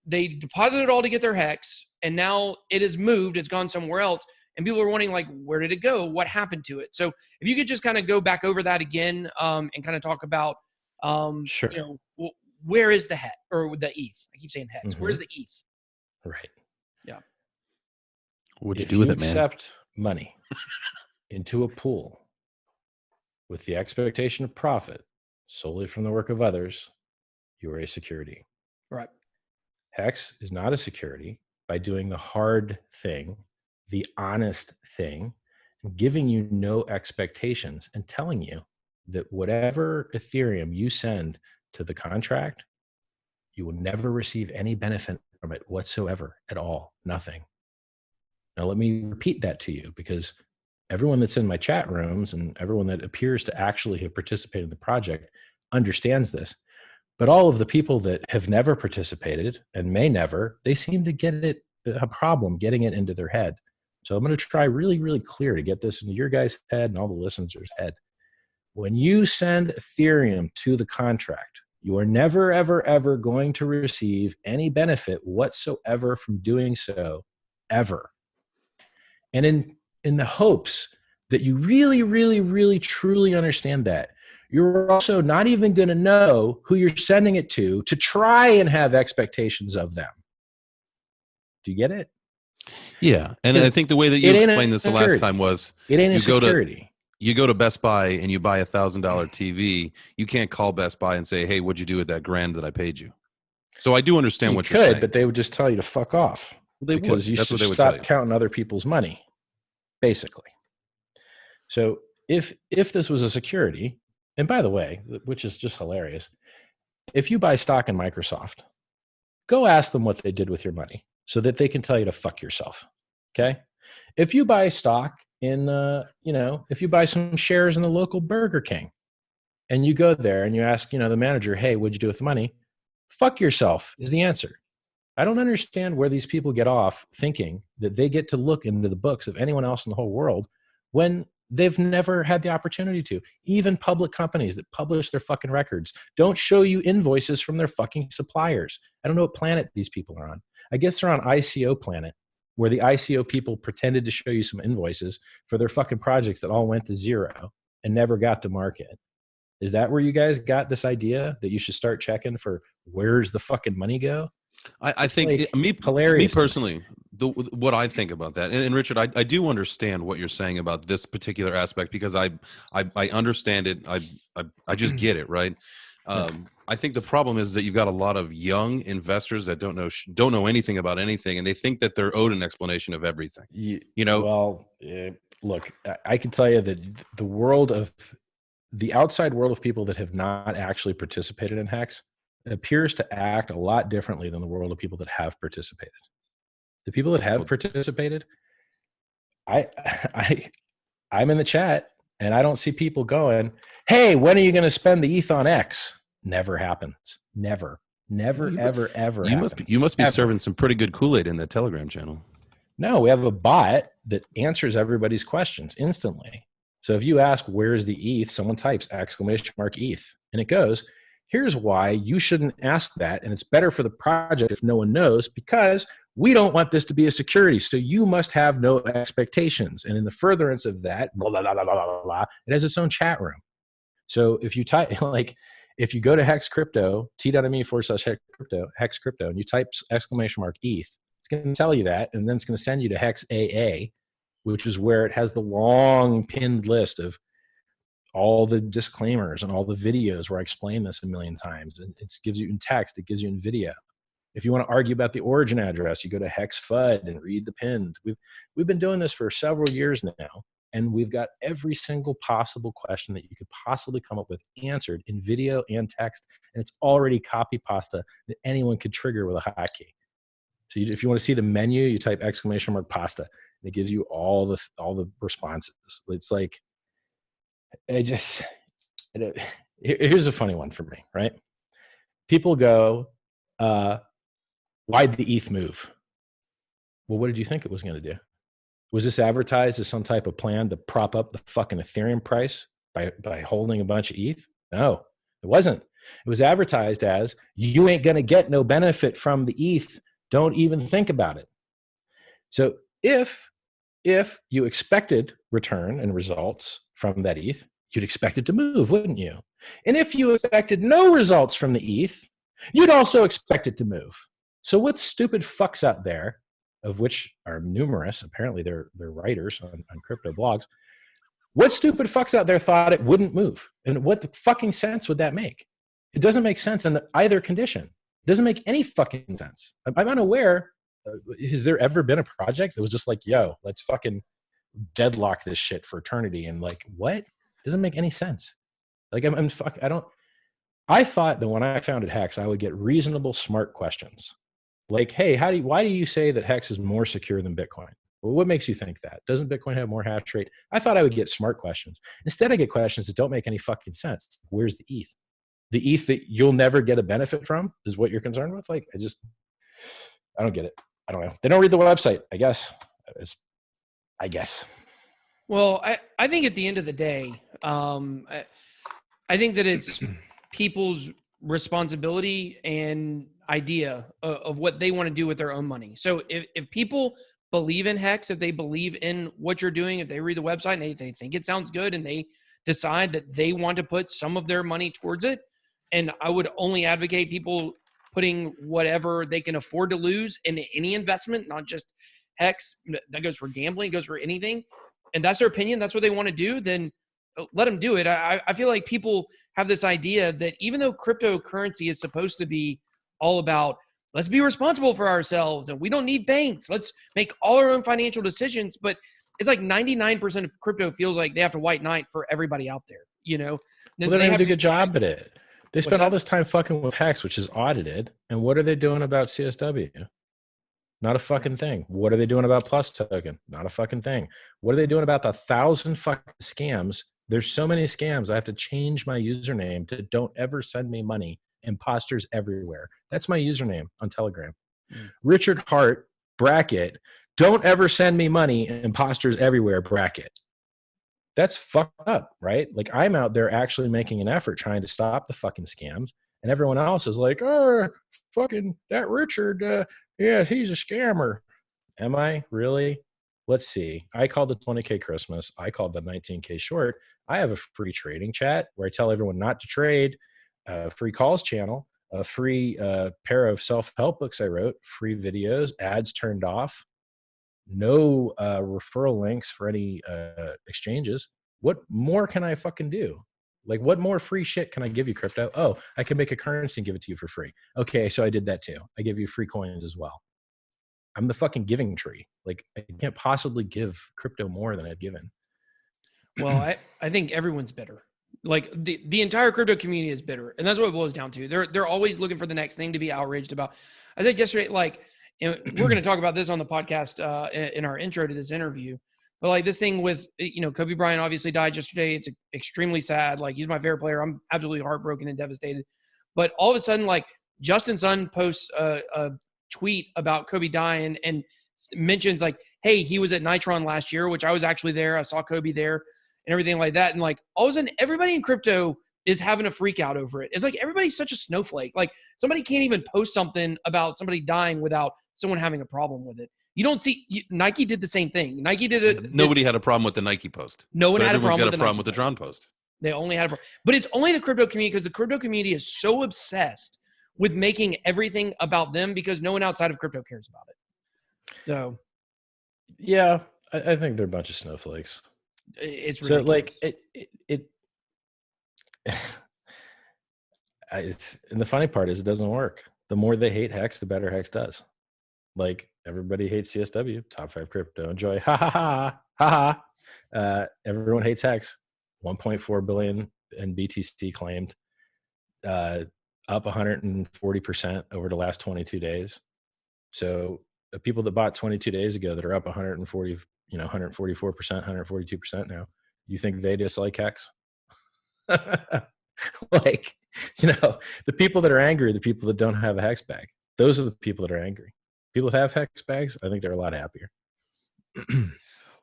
they deposited it all to get their hex, and now it has moved. It's gone somewhere else. And people are wondering, like, where did it go? What happened to it? So if you could just kind of go back over that again and kind of talk about, you know, where is the hex or the ETH? I keep saying hex. Where's the ETH? Right. Yeah. What'd you do with it, man? Accept money into a pool with the expectation of profit solely from the work of others, you are a security. Right. Hex is not a security by doing the hard thing, the honest thing, and giving you no expectations and telling you that whatever Ethereum you send to the contract, you will never receive any benefit from it whatsoever at all. Nothing. Now, let me repeat that to you, because everyone that's in my chat rooms and everyone that appears to actually have participated in the project understands this. But all of the people that have never participated and may never, they seem to get it a problem getting it into their head. So I'm going to try really, really clear to get this into your guys' head and all the listeners' head. When you send Ethereum to the contract, you are never, ever, ever going to receive any benefit whatsoever from doing so, ever. And in the hopes that you really, really, really, truly understand that, you're also not even going to know who you're sending it to try and have expectations of them. Do you get it? Yeah. And I think the way that you explained this the last time was it ain't a security. You go to Best Buy and you buy $1,000 TV. You can't call Best Buy and say, hey, what'd you do with that $1,000 that I paid you? So I do understand what you're saying. But they would just tell you to fuck off. Well, because you should stop counting other people's money, basically. So if this was a security, and by the way, which is just hilarious, if you buy stock in Microsoft, go ask them what they did with your money so that they can tell you to fuck yourself. Okay? If you buy stock in, if you buy some shares in the local Burger King and you go there and you ask, the manager, hey, what'd you do with the money? Fuck yourself is the answer. I don't understand where these people get off thinking that they get to look into the books of anyone else in the whole world when they've never had the opportunity to. Even public companies that publish their fucking records don't show you invoices from their fucking suppliers. I don't know what planet these people are on. I guess they're on ICO planet, where the ICO people pretended to show you some invoices for their fucking projects that all went to zero and never got to market. Is that where you guys got this idea that you should start checking for where's the fucking money go? I think me personally, what I think about that, and Richard, I do understand what you're saying about this particular aspect because I understand it. I just get it, right? I think the problem is that you've got a lot of young investors that don't know anything about anything, and they think that they're owed an explanation of everything. Look, I can tell you that the outside world of people that have not actually participated in Hex appears to act a lot differently than the world of people that have participated. The people that have participated, I'm in the chat and I don't see people going, hey, when are you going to spend the ETH on X? Never happens. Never, ever happens. You must be serving some pretty good Kool-Aid in the Telegram channel. No, we have a bot that answers everybody's questions instantly. So if you ask, where's the ETH? Someone types !ETH and it goes, here's why you shouldn't ask that. And it's better for the project if no one knows, because we don't want this to be a security. So you must have no expectations. And in the furtherance of that, blah, blah, blah, blah, blah, blah, it has its own chat room. So if you type, if you go to Hex Crypto, t.me/Hex Crypto, and you type !ETH, it's going to tell you that. And then it's going to send you to Hex AA, which is where it has the long pinned list of all the disclaimers and all the videos where I explain this a million times. And it gives you in text, it gives you in video. If you want to argue about the origin address, you go to Hex FUD and read the pinned. We've been doing this for several years now. And we've got every single possible question that you could possibly come up with answered in video and text. And it's already copy pasta that anyone could trigger with a hotkey. So if you want to see the menu, you type !pasta, and it gives you all the responses. It's like, here's a funny one for me, right? People go, why'd the ETH move? Well, what did you think it was going to do? Was this advertised as some type of plan to prop up the fucking Ethereum price by holding a bunch of ETH? No, it wasn't. It was advertised as, you ain't going to get no benefit from the ETH. Don't even think about it. So if you expected return and results from that ETH, you'd expect it to move, wouldn't you? And if you expected no results from the ETH, you'd also expect it to move. So what stupid fucks out there, of which are numerous, apparently they're writers on crypto blogs, what stupid fucks out there thought it wouldn't move? And what the fucking sense would that make? It doesn't make sense in either condition. It doesn't make any fucking sense. I'm unaware. Has there ever been a project that was just like, yo, let's fucking deadlock this shit for eternity? And like, what? It doesn't make any sense. Like, I thought that when I founded Hex, I would get reasonable, smart questions. Like, hey, why do you say that Hex is more secure than Bitcoin? Well, what makes you think that? Doesn't Bitcoin have more hash rate? I thought I would get smart questions. Instead, I get questions that don't make any fucking sense. Where's the ETH? The ETH that you'll never get a benefit from is what you're concerned with? Like, I don't get it. I don't know. They don't read the website, I guess. I guess. Well, I think at the end of the day, I think that it's people's responsibility and idea of what they want to do with their own money. So if people believe in Hex, if they believe in what you're doing, if they read the website and they think it sounds good and they decide that they want to put some of their money towards it, and I would only advocate people putting whatever they can afford to lose in any investment, not just Hex. That goes for gambling, goes for anything. And that's their opinion. That's what they want to do. Then let them do it. I feel like people have this idea that even though cryptocurrency is supposed to be all about, let's be responsible for ourselves and we don't need banks, let's make all our own financial decisions. But it's like 99% of crypto feels like they have to white knight for everybody out there, you know? Well, they don't even do a good job at it. They spend all that? this time fucking with Hex, which is audited. And what are they doing about CSW? Not a fucking thing. What are they doing about Plus Token? Not a fucking thing. What are they doing about the 1,000 fucking scams? There's so many scams. I have to change my username to don't ever send me money. Imposters everywhere. That's my username on Telegram. Richard Hart, bracket, don't ever send me money. Imposters everywhere, bracket. That's fucked up, right? Like, I'm out there actually making an effort trying to stop the fucking scams. And everyone else is like, oh, fucking that Richard, yeah, he's a scammer. Am I really? Let's see. I called the 20K Christmas. I called the 19K short. I have a free trading chat where I tell everyone not to trade, a free calls channel, a free pair of self-help books I wrote, free videos, ads turned off, no referral links for any exchanges. What more can I fucking do? Like, what more free shit can I give you, crypto? Oh, I can make a currency and give it to you for free. Okay, so I did that too. I give you free coins as well. I'm the fucking giving tree. Like, I can't possibly give crypto more than I've given. Well, I think everyone's bitter. Like the entire crypto community is bitter. And that's what it boils down to. They're always looking for the next thing to be outraged about. I said yesterday, like, and we're going to talk about this on the podcast in our intro to this interview. But like this thing with, Kobe Bryant obviously died yesterday. It's extremely sad. Like, he's my favorite player. I'm absolutely heartbroken and devastated. But all of a sudden, like, Justin Sun posts a tweet about Kobe dying and mentions like, hey, he was at TRON last year, which I was actually there. I saw Kobe there and everything like that. And like, all of a sudden, everybody in crypto is having a freak out over it. It's like everybody's such a snowflake. Like, somebody can't even post something about somebody dying without someone having a problem with it. You don't see Nike did the same thing. Nike did it. Nobody had a problem with the Nike post. No one had a Everyone's problem got a problem with the TRON post. They only had a problem. But it's only the crypto community because the crypto community is so obsessed with making everything about them because no one outside of crypto cares about it. So, yeah, I think they're a bunch of snowflakes. It's ridiculous. So like it's, and the funny part is it doesn't work. The more they hate Hex, the better Hex does. like everybody hates CSW, top 5 crypto. Enjoy. Ha ha ha. Ha ha. Everyone hates Hex. 1.4 billion in BTC claimed, up 140% over the last 22 days. So the people that bought 22 days ago that are up 144%, 142% now, you think they dislike Hex? Like, the people that are angry are the people that don't have a Hex bag. Those are the people that are angry. People that have Hex bags, I think they're a lot happier.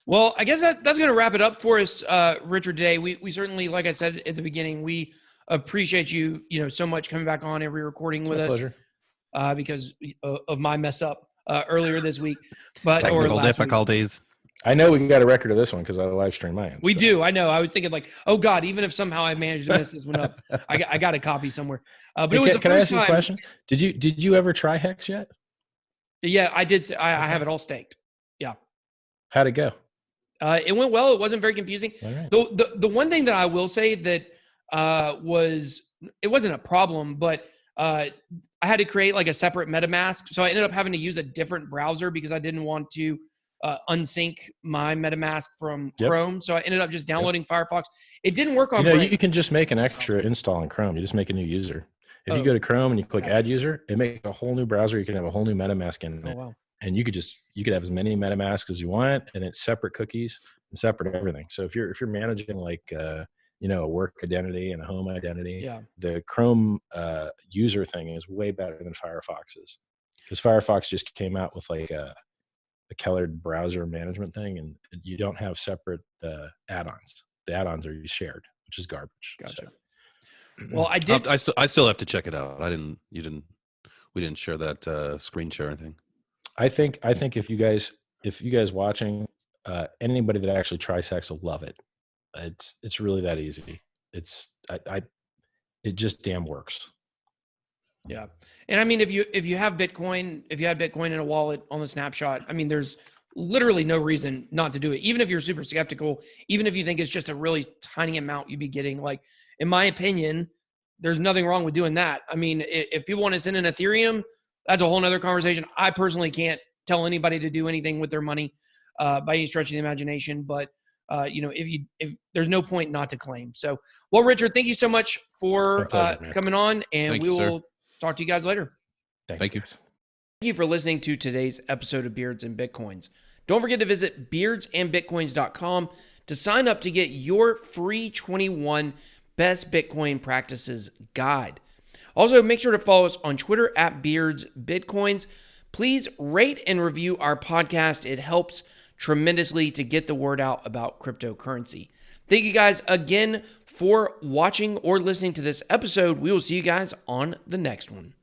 Well, I guess that's going to wrap it up for us, Richard, today. We certainly, like I said at the beginning, we appreciate you, so much coming back on every recording with us. Pleasure. Because of my mess up earlier this week. But Technical difficulties. I know we got a record of this one because I live stream mine. We do. I know. I was thinking like, oh God, even if somehow I managed to mess this one up, I got a copy somewhere. But it was the can I first ask you time. a question? Did you ever try Hex yet? Yeah, I did. I have it all staked. Yeah. How'd it go? It went well. It wasn't very confusing. All right. The one thing that I will say that it wasn't a problem, but I had to create like a separate MetaMask. So I ended up having to use a different browser because I didn't want to unsync my MetaMask from Chrome. So I ended up just downloading Firefox. It didn't work on you can just make an extra install in Chrome. You just make a new user. If you go to Chrome and you click add user, it makes a whole new browser. You can have a whole new MetaMask in it. Wow. And you could have as many MetaMasks as you want, and it's separate cookies and separate everything. So if you're managing like a work identity and a home identity, the Chrome user thing is way better than Firefox's, because Firefox just came out with like a Keller browser management thing, and you don't have separate add-ons. The add-ons are shared, which is garbage. Gotcha. So. Well, I did. I still have to check it out. We didn't share that screen share anything. I think if you guys watching, anybody that actually tries Hex will love it. It's really that easy. It just damn works. Yeah. And I mean, if you had Bitcoin in a wallet on the snapshot, I mean, there's literally no reason not to do it. Even if you're super skeptical, even if you think it's just a really tiny amount you'd be getting, like, in my opinion, there's nothing wrong with doing that. I mean, if people want to send in Ethereum, that's a whole nother conversation. I personally can't tell anybody to do anything with their money by any stretch of the imagination. But if there's no point not to claim. So, well, Richard, thank you so much for coming on, and we will talk to you guys later. Thank you. Thank you for listening to today's episode of Beards and Bitcoins. Don't forget to visit beardsandbitcoins.com to sign up to get your free 21 best Bitcoin practices guide. Also, make sure to follow us on Twitter at BeardsBitcoins. Please rate and review our podcast. It helps tremendously to get the word out about cryptocurrency. Thank you guys again for watching or listening to this episode. We will see you guys on the next one.